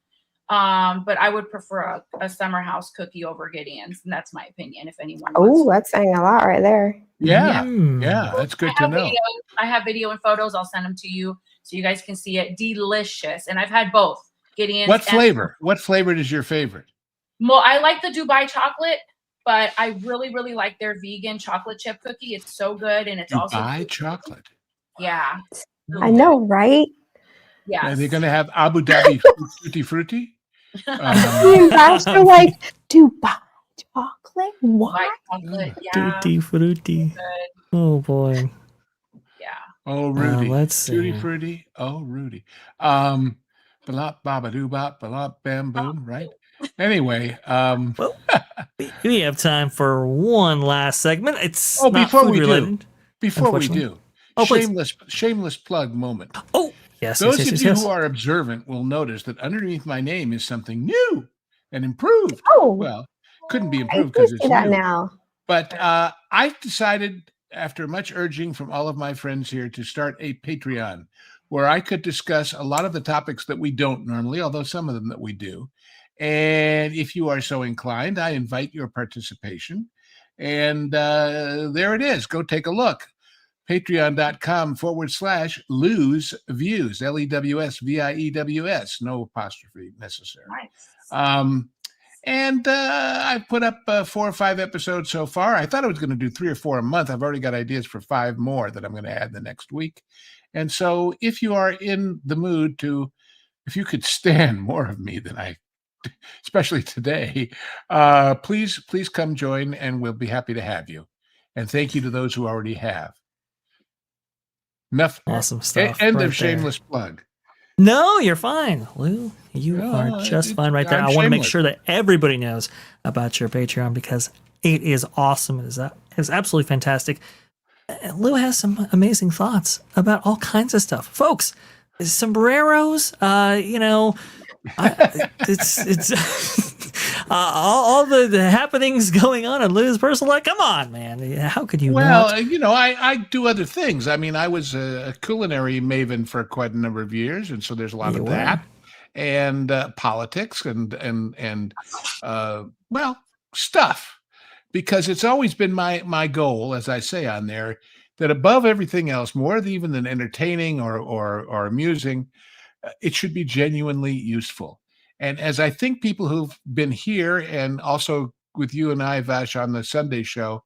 But I would prefer a Summer House cookie over Gideon's, and that's my opinion. If anyone wants Oh, that's saying a lot right there. Yeah, Mm. yeah, that's good to know. I have video and photos. I'll send them to you so you guys can see it. Delicious, and I've had both Gideon's. What flavor? What flavor is your favorite? Well, I like the Dubai chocolate, but I really, really like their vegan chocolate chip cookie. It's so good, and it's also Dubai chocolate. Yeah, I know, right? yeah. Are they going to have Abu Dhabi Fruity Fruity? Me and Vash are like, Dubai chocolate? What? Chocolate, yeah. Tutti frutti. Good. Oh boy. Yeah. Oh, Rudy. Let's see. Tutti Fruity. Oh, Rudy. Balop babadoo bop balop bam boom. Right. Anyway. Well, we have time for one last segment. It's Oh, not before food we do. related. Before we Unfortunately. do, Oh, please. shameless plug moment. Oh, yes. Those yes, of yes, you yes. who are observant will notice that underneath my name is something new and improved. Oh, Well, couldn't be I improved do because see it's that new. now. But I decided, after much urging from all of my friends here, to start a Patreon where I could discuss a lot of the topics that we don't normally, although some of them that we do. And if you are so inclined, I invite your participation. And there it is. Go take a look. Patreon.com/lose views, LEWSVIEWS, no apostrophe necessary. Nice. And I've put up 4 or 5 episodes so far. I thought I was going to do 3 or 4 a month. I've already got ideas for 5 more that I'm going to add the next week. And so if you are in the mood if you could stand more of me than I, especially today, please come join and we'll be happy to have you. And thank you to those who already have. Enough. Awesome stuff. End right of shameless plug. No, you're fine, Lou. You No, are just fine right there. I'm I want to make shameless. sure that everybody knows about your Patreon because it is awesome. It is absolutely fantastic. And Lou has some amazing thoughts about all kinds of stuff, folks. Sombreros, it's all the happenings going on in Lou's personal life. Come on, man. How could you Well, not? I do other things. I mean, I was a culinary maven for quite a number of years, and so there's a lot You of were. that, and politics, and stuff. Because it's always been my goal, as I say on there, that above everything else, more even than entertaining or amusing, it should be genuinely useful. And as I think people who've been here and also with you and I, Vash, on the Sunday show,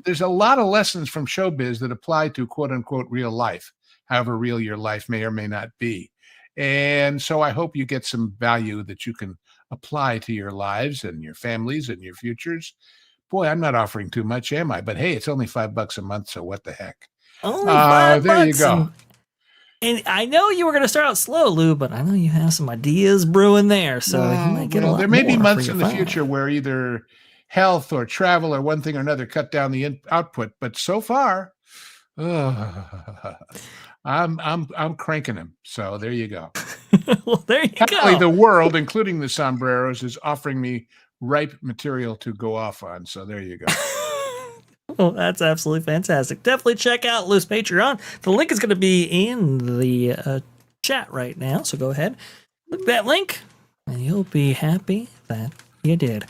there's a lot of lessons from showbiz that apply to quote unquote real life, however real your life may or may not be. And so I hope you get some value that you can apply to your lives and your families and your futures. Boy, I'm not offering too much, am I? But hey, it's only $5 a month, so what the heck? Only $5. There you go. And I know you were going to start out slow, Lou, but I know you have some ideas brewing there, so you might get a lot there may be more months for in your the future where either health or travel or one thing or another cut down the output. But so far, I'm cranking him. So there you go. Well, there you Apparently go. the world, including the sombreros, is offering me ripe material to go off on. So there you go. Well, that's absolutely fantastic. Definitely check out Lou's Patreon. The link is going to be in the chat right now. So go ahead, click that link, and you'll be happy that you did.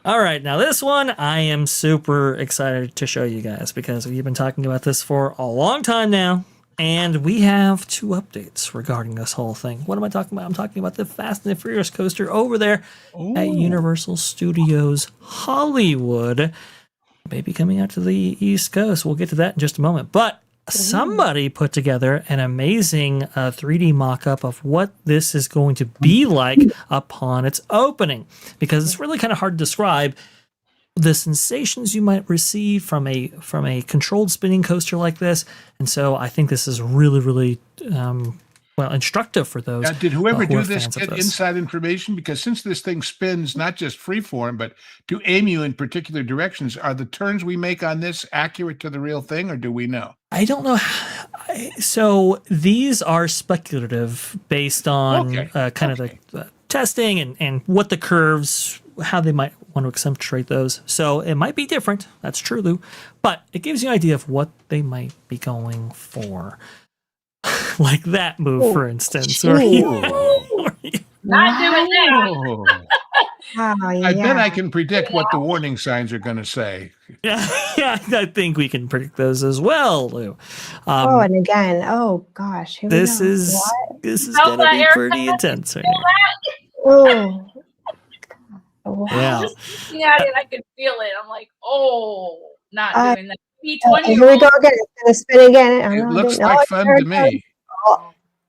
All right, now this one I am super excited to show you guys because we've been talking about this for a long time now, and we have 2 updates regarding this whole thing. What am I talking about? I'm talking about the Fast and the Furious coaster over there at Universal Studios Hollywood. Maybe coming out to the East Coast. We'll get to that in just a moment. But somebody put together an amazing 3D mock-up of what this is going to be like upon its opening, because it's really kind of hard to describe the sensations you might receive from a controlled spinning coaster like this. And so I think this is really, really instructive for those. Now, did whoever who do are this fans of get this. inside information? Because since this thing spins not just freeform, but to aim you in particular directions, are the turns we make on this accurate to the real thing, or do we know? I don't know. So these are speculative based on Okay. kind of the testing and what the curves, how they might want to accentuate those. So it might be different. That's true, Lou. But it gives you an idea of what they might be going for. Like that move, for instance. Not doing that. Oh. Oh, I bet yeah. I can predict what the warning signs are going to say. Yeah, I think we can predict those as well, Lou. Oh, and again, oh gosh, here we This go. is What? this is Felt gonna that, be Erica? pretty intense right here. Oh. What? Yeah. Just looking at it, I could feel it. I'm like, oh, not doing that. Maybe Oh, 20 here we go again. It's gonna spin again. It looks like fun to me.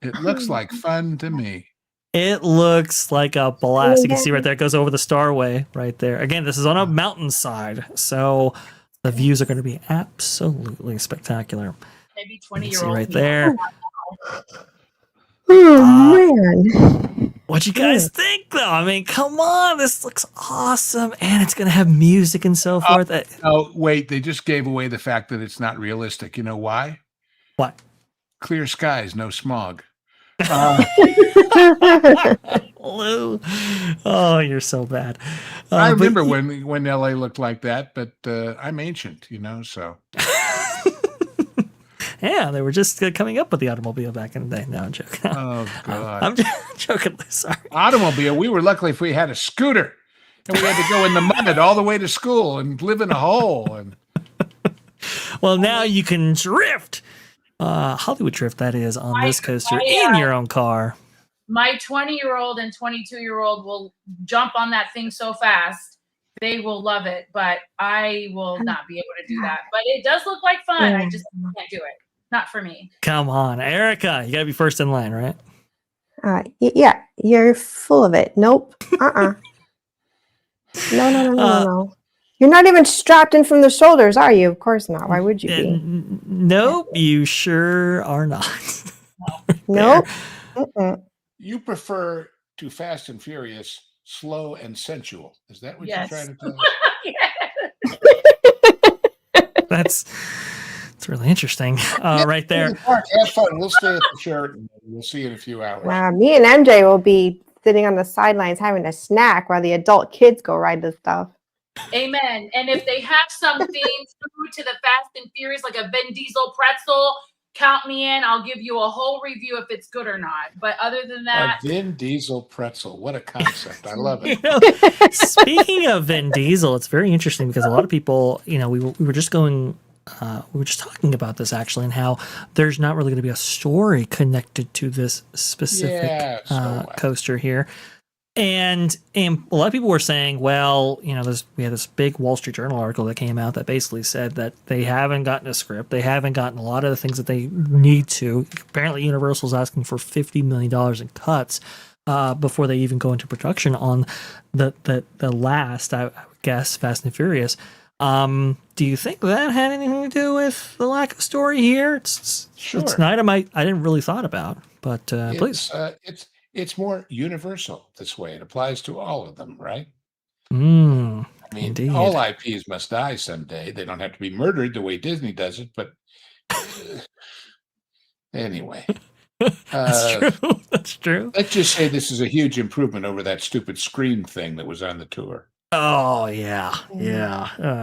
It looks like fun to me. It looks like a blast. You can see again. right there. It goes over the Starway right there. Again, this is on a mountainside, so the views are going to be absolutely spectacular. Maybe You 20 can year see old. right there. Oh man. What you guys think, though? I mean, come on, this looks awesome, and it's going to have music and so forth. Oh, wait, they just gave away the fact that it's not realistic. You know why? What? Clear skies, no smog. Lou. Oh, you're so bad. I but remember when LA looked like that, but I'm ancient, so. yeah, they were just coming up with the automobile back in the day. No, I'm joking. Oh, God. I'm just joking. Lou, sorry. Automobile, we were lucky if we had a scooter. And we had to go in the mud all the way to school and live in a hole. And Well, now you can drift. Hollywood drift, that is, on this coaster in your own car. My 20-year-old and 22-year-old will jump on that thing so fast. They will love it, but I will not be able to do that. But it does look like fun. I just can't do it. Not for me. Come on, Erica. You got to be first in line, right? Yeah, you're full of it. Nope. No. You're not even strapped in from the shoulders, are you? Of course not. Why would you be? Nope, you sure are not. Nope. Mm-mm. you prefer to Fast and Furious slow and sensual. Is that what Yes. you're trying to tell us? That's really interesting. Right there. Have fun. We'll stay at the Sheraton. We'll see you in a few hours. Me and MJ will be sitting on the sidelines having a snack while the adult kids go ride the stuff. Amen. And if they have something food to the Fast and Furious, like a Vin Diesel pretzel, count me in. I'll give you a whole review if it's good or not. But other than that, A Vin Diesel pretzel. What a concept. I love it. Speaking of Vin Diesel, it's very interesting because a lot of people, we were just going, we were just talking about this actually, and how there's not really going to be a story connected to this specific coaster here. And a lot of people were saying, well, we had this big Wall Street Journal article that came out that basically said that they haven't gotten a script. They haven't gotten a lot of the things that they need to. Apparently, Universal's asking for $50 million in cuts before they even go into production on the last, I would guess, Fast and Furious. Do you think that had anything to do with the lack of story here? It's an item I didn't really thought about, but please. It's more universal this way. It applies to all of them, right? Indeed. All IPs must die someday. They don't have to be murdered the way Disney does it, but anyway. That's true. That's true. Let's just say this is a huge improvement over that stupid Scream thing that was on the tour. Oh, yeah.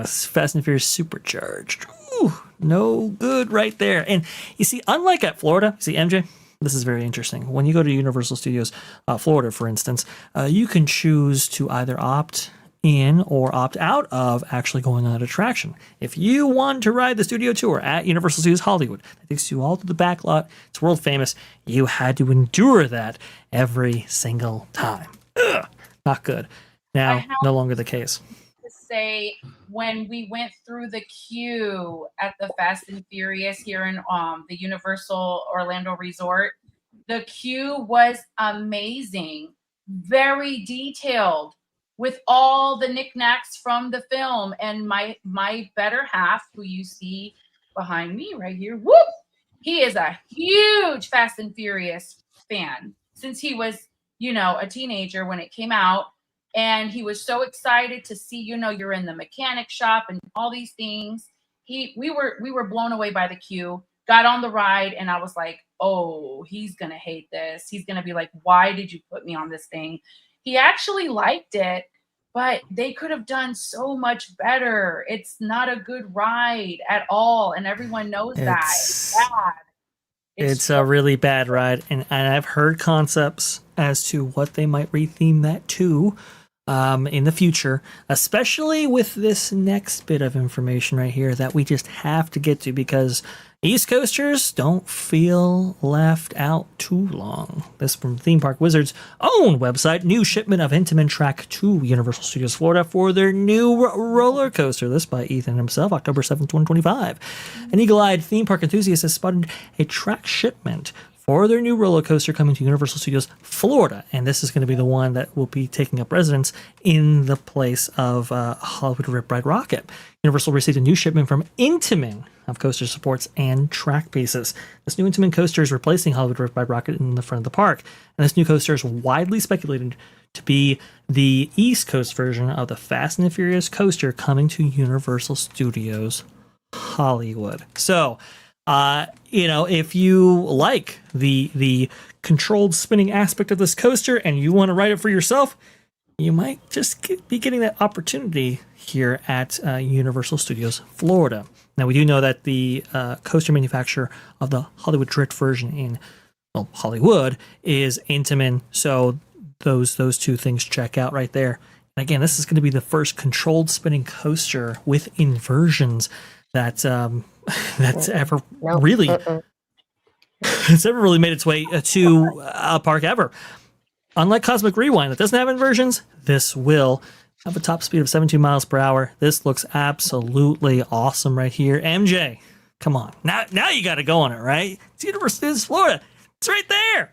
Fast and Furious Supercharged. Ooh, no good right there. And you see, unlike at Florida, see, MJ, this is very interesting. When you go to Universal Studios Florida, for instance, you can choose to either opt in or opt out of actually going on an attraction. If you want to ride the studio tour at Universal Studios Hollywood, that takes you all to the back lot. It's world famous. You had to endure that every single time. Ugh, not good. Now, no longer the case. To say, when we went through the queue at the Fast and Furious here in the Universal Orlando Resort, the queue was amazing, very detailed. with all the knickknacks from the film. And my better half, who you see behind me right here, whoop, he is a huge Fast and Furious fan since he was, a teenager when it came out. And he was so excited to see, you're in the mechanic shop and all these things. We were blown away by the queue, got on the ride, and I was like, oh, he's going to hate this. He's going to be like, why did you put me on this thing? He actually liked it, but they could have done so much better. It's not a good ride at all, and everyone knows that. It's bad. It's a really bad ride, and I've heard concepts as to what they might retheme that to in the future, especially with this next bit of information right here that we just have to get to, because East Coasters don't feel left out too long. This from Theme Park Wizard's own website. New shipment of Intamin track to Universal Studios Florida for their new roller coaster. This by Ethan himself, October 7th, 2025. An eagle-eyed theme park enthusiast has spotted a track shipment for their new roller coaster coming to Universal Studios Florida. And this is going to be the one that will be taking up residence in the place of Hollywood Rip Ride Rocket. Universal received a new shipment from Intamin of coaster supports and track pieces. This new Intamin coaster is replacing Hollywood Rip Ride Rocket in the front of the park. And this new coaster is widely speculated to be the East Coast version of the Fast and the Furious coaster coming to Universal Studios Hollywood. So, if you like the controlled spinning aspect of this coaster and you want to ride it for yourself, you might just be getting that opportunity here at Universal Studios Florida. Now, we do know that the coaster manufacturer of the Hollywood Drift version in Hollywood is Intamin, so those two things check out right there. And again, this is going to be the first controlled spinning coaster with inversions that's ever really it's ever really made its way to a park ever. Unlike Cosmic Rewind that doesn't have inversions, this will have a top speed of 17 miles per hour. This looks absolutely awesome right here. MJ, come on. Now you got to go on it, right? It's Universal Studios Florida. It's right there.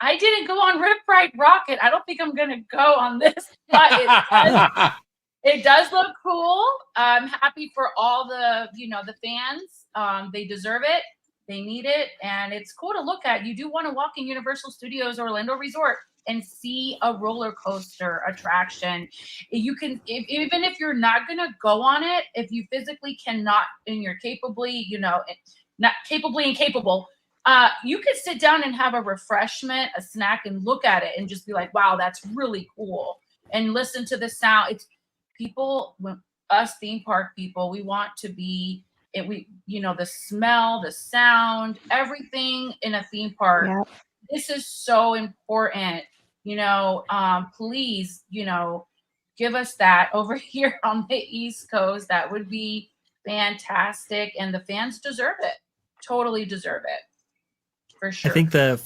I didn't go on Rip Ride Rocket. I don't think I'm going to go on this, but it does look cool. I'm happy for all the fans. They deserve it. They need it. And it's cool to look at. You do want to walk in Universal Studios Orlando Resort and see a roller coaster attraction. You can, even if you're not going to go on it, if you physically cannot and you're not capably incapable, you could sit down and have a refreshment, a snack, and look at it and just be like, wow, that's really cool. And listen to the sound. It's people, us theme park people, we want to be, the smell, the sound, everything in a theme park. Yep. This is so important. Please, give us that over here on the East Coast. That would be fantastic. And the fans deserve it. Totally deserve it. For sure. I think the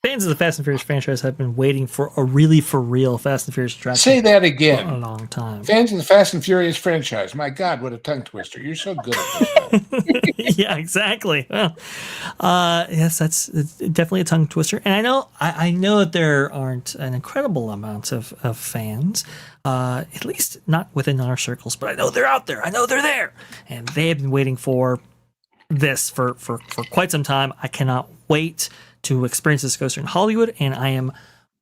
fans of the Fast and Furious franchise have been waiting for a really for real Fast and Furious attraction. Say that again. For a long time. Fans of the Fast and Furious franchise. My God, what a tongue twister. You're so good at this. Yeah, exactly. Well, yes, it's definitely a tongue twister. And I know that there aren't an incredible amount of fans, at least not within our circles, but I know they're out there. I know they're there. And they have been waiting for this for quite some time. I cannot wait to experience this coaster in Hollywood, and I am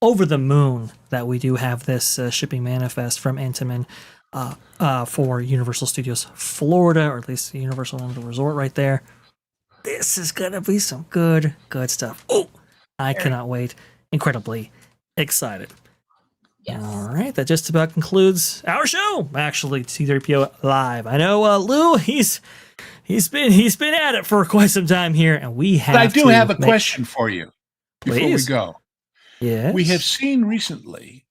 over the moon that we do have this shipping manifest from Intamin for Universal Studios Florida, or at least Universal Orlando Resort right there. This is gonna be some good stuff. Oh, I cannot wait. Incredibly excited. Yes. All right, that just about concludes our show. Actually, T3PO Live. I know Lou, he's been at it for quite some time here, and we have. But I do have a question for you before Please. we go. Yes. We have seen recently.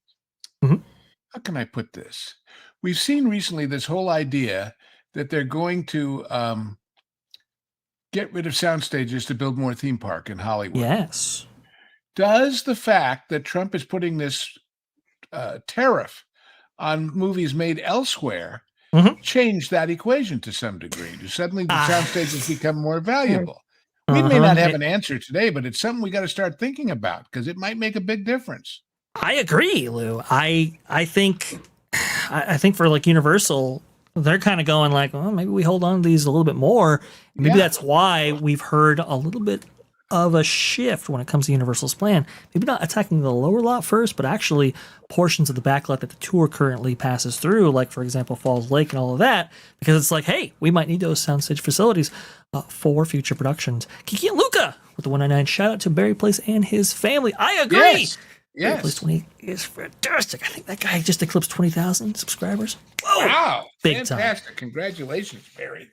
Mhm. How can I put this? We've seen recently this whole idea that they're going to get rid of sound stages to build more theme park in Hollywood. Yes. Does the fact that Trump is putting this tariff on movies made elsewhere change that equation to some degree? Do suddenly the sound stages become more valuable? We may not have an answer today, but it's something we got to start thinking about because it might make a big difference. I agree, Lou. I think for like Universal, they're kind of going like, well, maybe we hold on to these a little bit more. Maybe Yeah. that's why we've heard a little bit of a shift when it comes to Universal's plan. Maybe not attacking the lower lot first, but actually portions of the back lot that the tour currently passes through, like for example Falls Lake and all of that, because it's like, hey, we might need those soundstage facilities for future productions. Kiki and Luca with the 199 shout out to Barry Place and his family. I agree. Yes. Barry Place Yes. 20 is fantastic. I think that guy just eclipsed 20,000 subscribers. Whoa, Wow. Big time. Fantastic. Congratulations, Barry.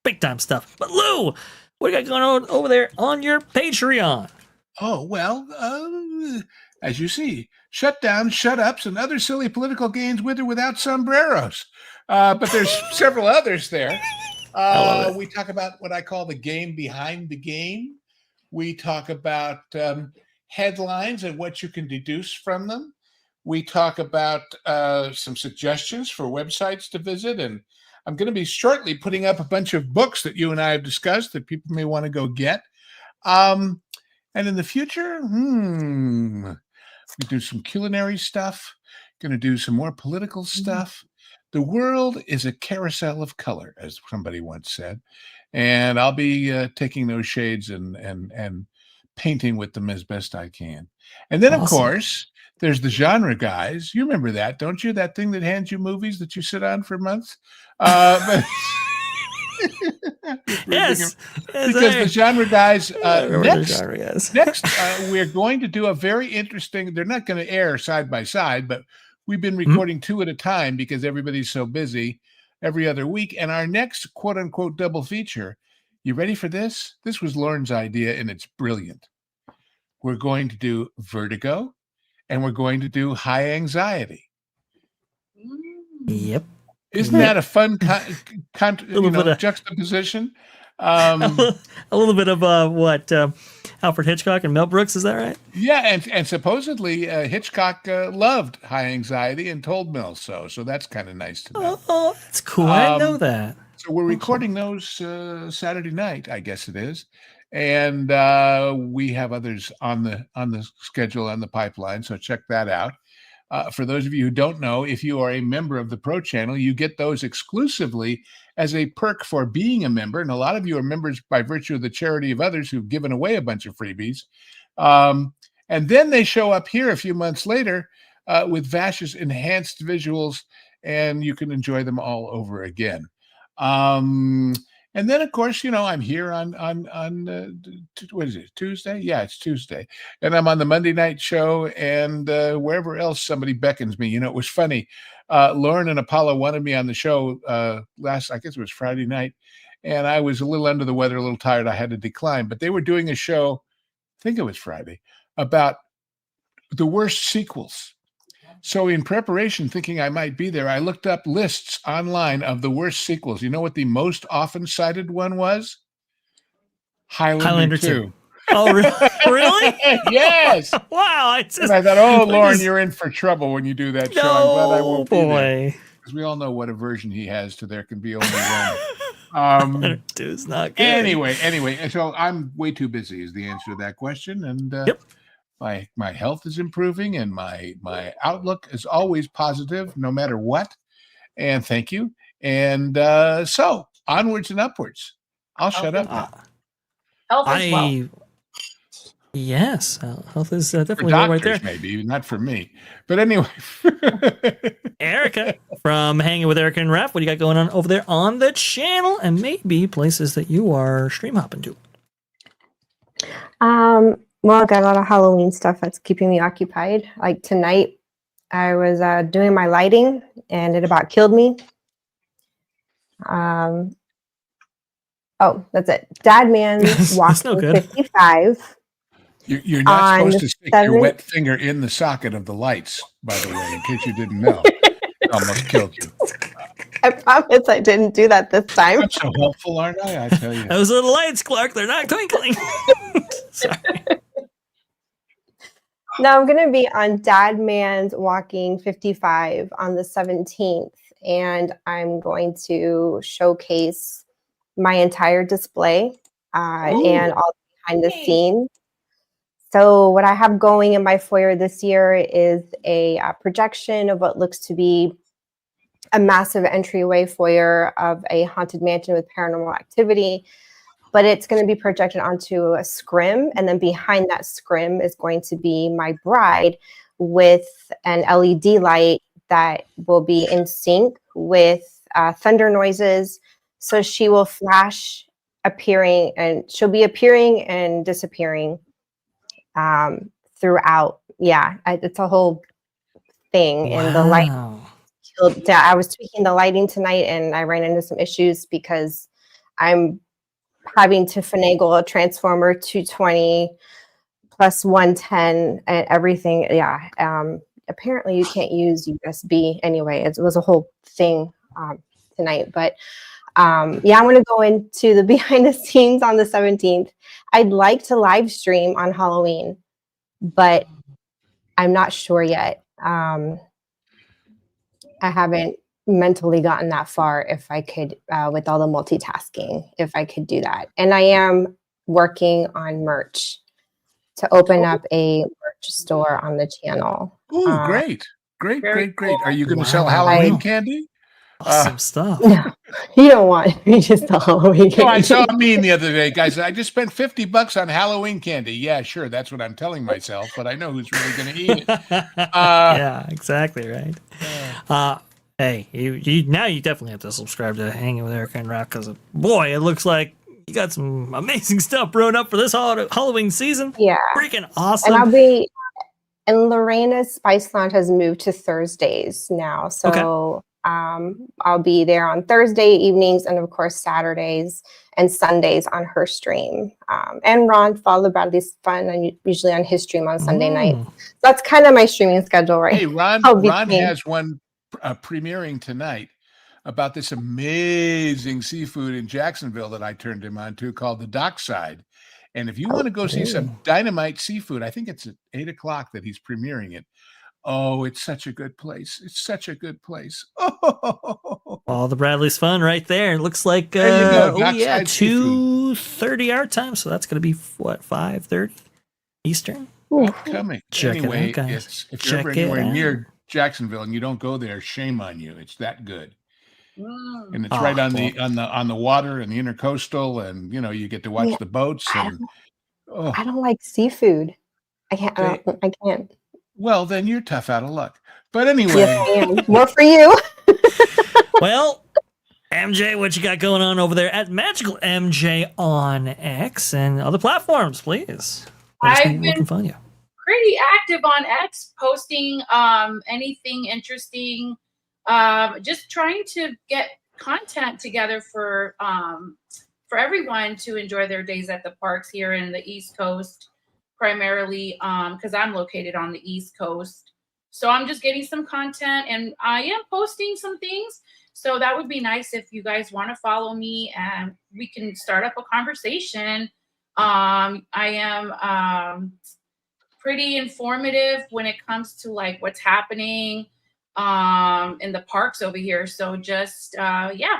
big time stuff. But Lou, what do you got going on over there on your Patreon? Oh, well, as you see, shutdowns, shut-ups, and other silly political games with or without sombreros. But there's several others there. love it. We talk about what I call the game behind the game. We talk about headlines and what you can deduce from them. We talk about some suggestions for websites to visit. And I'm going to be shortly putting up a bunch of books that you and I have discussed that people may want to go get. And in the future, we do some culinary stuff, going to do some more political stuff. The world is a carousel of color, as somebody once said. And I'll be taking those shades and painting with them as best I can. And then, of Awesome. course, there's the genre guys. You remember that, don't you? That thing that hands you movies that you sit on for months? But Yes, because the genre guys, I remember the next, genre guys. next we're going to do a very interesting, they're not going to air side by side, but we've been recording two at a time because everybody's so busy every other week. And our next quote unquote double feature, you ready for this? This was Lauren's idea and it's brilliant. We're going to do Vertigo and we're going to do High Anxiety. Yep. Isn't that a fun Little bit of- juxtaposition? A little bit of what Alfred Hitchcock and Mel Brooks, is that right? Yeah, and supposedly Hitchcock loved High Anxiety and told Mel so. So that's kind of nice to know. Oh, that's cool. I didn't know that. So we're recording those Saturday night, I guess it is, and we have others on the schedule on the pipeline. So check that out. For those of you who don't know, if you are a member of the Pro Channel, you get those exclusively as a perk for being a member. And a lot of you are members by virtue of the charity of others who've given away a bunch of freebies. And then they show up here a few months later with Vash's enhanced visuals, and you can enjoy them all over again. And then, of course, I'm here on what is it, Tuesday? Yeah, it's Tuesday. And I'm on the Monday night show and wherever else somebody beckons me. It was funny. Lauren and Apollo wanted me on the show I guess it was Friday night. And I was a little under the weather, a little tired. I had to decline. But they were doing a show, I think it was Friday, about the worst sequels. So in preparation, thinking I might be there, I looked up lists online of the worst sequels. You know what the most often cited one was? Highlander 2. Oh, really? Yes. Wow. And I thought, Lauren, you're in for trouble when you do that show. I'm glad I won't be there. Because we all know what aversion he has to There Can Be Only One. Dude's not good. Anyway, so I'm way too busy is the answer to that question. And Yep. My health is improving and my outlook is always positive no matter what. And thank you. And so onwards and upwards. I'll shut up now. Health as well. Yes, health is For definitely well right doctors, there. maybe, not for me. But anyway. Erica from Hanging with Erica and Raph, what do you got going on over there on the channel and maybe places that you are stream hopping to? Well, I got a lot of Halloween stuff that's keeping me occupied. Like tonight, I was doing my lighting and it about killed me. Oh, that's it. Dad Man walking no good. 55. You're not On supposed to stick your wet finger in the socket of the lights, by the way, in case you didn't know. It almost killed you. I promise I didn't do that this time. I'm so helpful, aren't I? I tell you. Those are the lights, Clark. They're not twinkling. Sorry. No, I'm going to be on Dad Man's Walking 55 on the 17th, and I'm going to showcase my entire display and all behind the scenes. So what I have going in my foyer this year is a projection of what looks to be a massive entryway foyer of a haunted mansion with paranormal activity, but it's going to be projected onto a scrim, and then behind that scrim is going to be my bride with an LED light that will be in sync with thunder noises. So she will flash appearing, and she'll be appearing and disappearing throughout. Yeah, it's a whole thing. And the light, I was tweaking the lighting tonight, and I ran into some issues because I'm having to finagle a transformer 220 plus 110 and everything. Yeah. Apparently you can't use USB anyway. It was a whole thing tonight, but yeah, I'm going to go into the behind the scenes on the 17th. I'd like to live stream on Halloween, but I'm not sure yet. I haven't mentally gotten that far if I could, with all the multitasking, if I could do that. And I am working on merch to open up a merch store on the channel. Oh, great. Great. Are you going to sell Wow. Halloween candy? Awesome stuff. No, you don't want me just the Halloween No, I candy. saw a meme the other day, guys. I just spent $50 on Halloween candy. Yeah, sure. That's what I'm telling myself, but I know who's really going to eat it. Yeah, exactly right. Hey, you now you definitely have to subscribe to Hanging with Erica and Rock, because boy, it looks like you got some amazing stuff brewing up for this Halloween season. Yeah. Freaking awesome. And Lorena's Spice Lounge has moved to Thursdays now. So Okay. I'll be there on Thursday evenings, and of course Saturdays and Sundays on her stream. And Ron followed Bradley's Fun, and usually on his stream on Sunday night. So that's kind of my streaming schedule right Hey, Ron has one premiering tonight about this amazing seafood in Jacksonville that I turned him on to, called the Dockside. And if you want to go see some dynamite seafood, I think it's at 8:00 that he's premiering it. Oh, it's such a good place. It's such a good place. Oh, All the Bradley's Fun right there. It looks like there you go. 2:30 our time, so that's gonna be what, 5:30 Eastern. upcoming. Check it Anyway, out, guys. if you're ever Check it anywhere out. near Jacksonville and you don't go there, shame on you. It's that good. And it's Oh, right on boy. the water and the intercoastal, and you get to watch the boats. And I don't like seafood. I can't. I can't. Well, then you're tough out of luck. But anyway, Yes, I am. More for you. Well, MJ, what you got going on over there at Magical MJ on X and other platforms, please? I've Where been can find you? pretty active on X, posting anything interesting, just trying to get content together for everyone to enjoy their days at the parks here in the East Coast, primarily because I'm located on the East Coast. So I'm just getting some content, and I am posting some things. So that would be nice if you guys want to follow me and we can start up a conversation. I am pretty informative when it comes to like what's happening in the parks over here. So just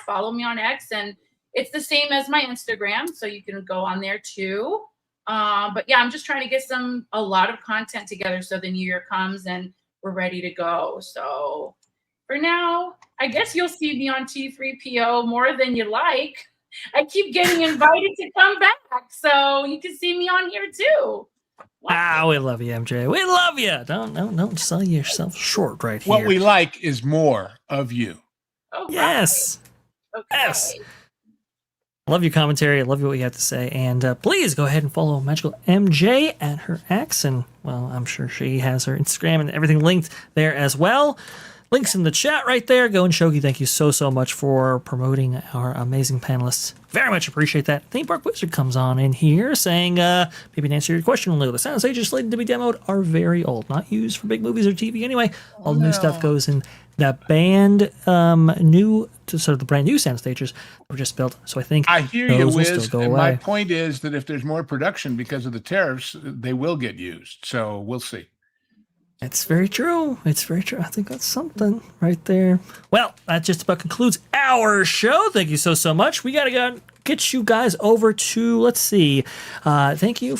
follow me on X, and it's the same as my Instagram, so you can go on there too. But yeah, I'm just trying to get a lot of content together so the new year comes and we're ready to go. So for now, I guess you'll see me on T3PO more than you like. I keep getting invited to come back, so you can see me on here too. Wow. We love you, MJ. We love you. Don't sell yourself short right here. what we like is more of you. Oh, Yes. right. Okay. Yes. Love your commentary. I love what you have to say. And please go ahead and follow Magical MJ at her X. And, well, I'm sure she has her Instagram and everything linked there as well. Links in the chat right there. Go and Shogi, thank you so much for promoting our amazing panelists. Very much appreciate that. Theme Park Wizard comes on in here saying, maybe to answer your question, Lou, the sound stages slated to be demoed are very old, not used for big movies or TV anyway. All the new stuff goes in the the brand new sound stages were just built. So I think I hear you, those will Wiz. still go And my away. point is that if there's more production because of the tariffs, they will get used. So we'll see. It's very true. It's very true. I think that's something right there. Well, that just about concludes our show. Thank you so much. We got to get you guys over to, let's see. Thank you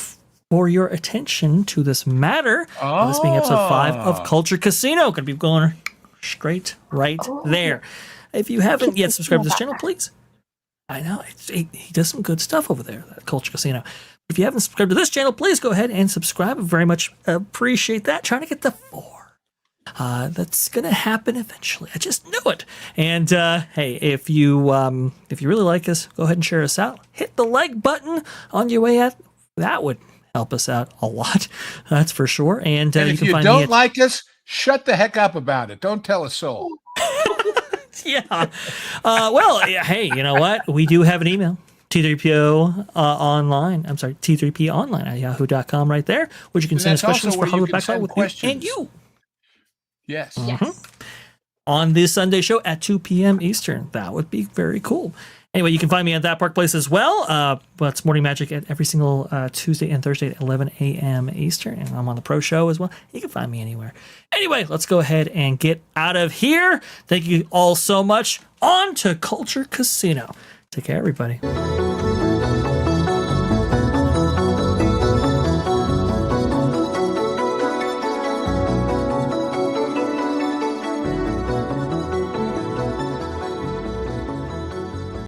for your attention to this matter. This being episode 5 of Culture Casino. Going to be going straight right there. If you haven't yet subscribed to this channel, please. I know he does some good stuff over there, that Culture Casino. If you haven't subscribed to this channel, please go ahead and subscribe. I very much appreciate that. Trying to get to 4. That's gonna happen eventually. I just know it. And hey, if you really like us, go ahead and share us out. Hit the like button on your way out. That would help us out a lot. That's for sure. And if you don't like us, shut the heck up about it. Don't tell a soul. Yeah. Well, yeah, hey, you know what? We do have an email. T3PO online. I'm sorry, T3PO online at yahoo.com right there, which you can send us questions for Hollywood Backpack with you and you. Yes. Yes. On this Sunday show at 2 p.m. Eastern. That would be very cool. Anyway, you can find me at That Park Place as well. It's Morning Magic at every single Tuesday and Thursday at 11 a.m. Eastern. And I'm on the Pro Show as well. You can find me anywhere. Anyway, let's go ahead and get out of here. Thank you all so much. On to Culture Casino. Take care, everybody.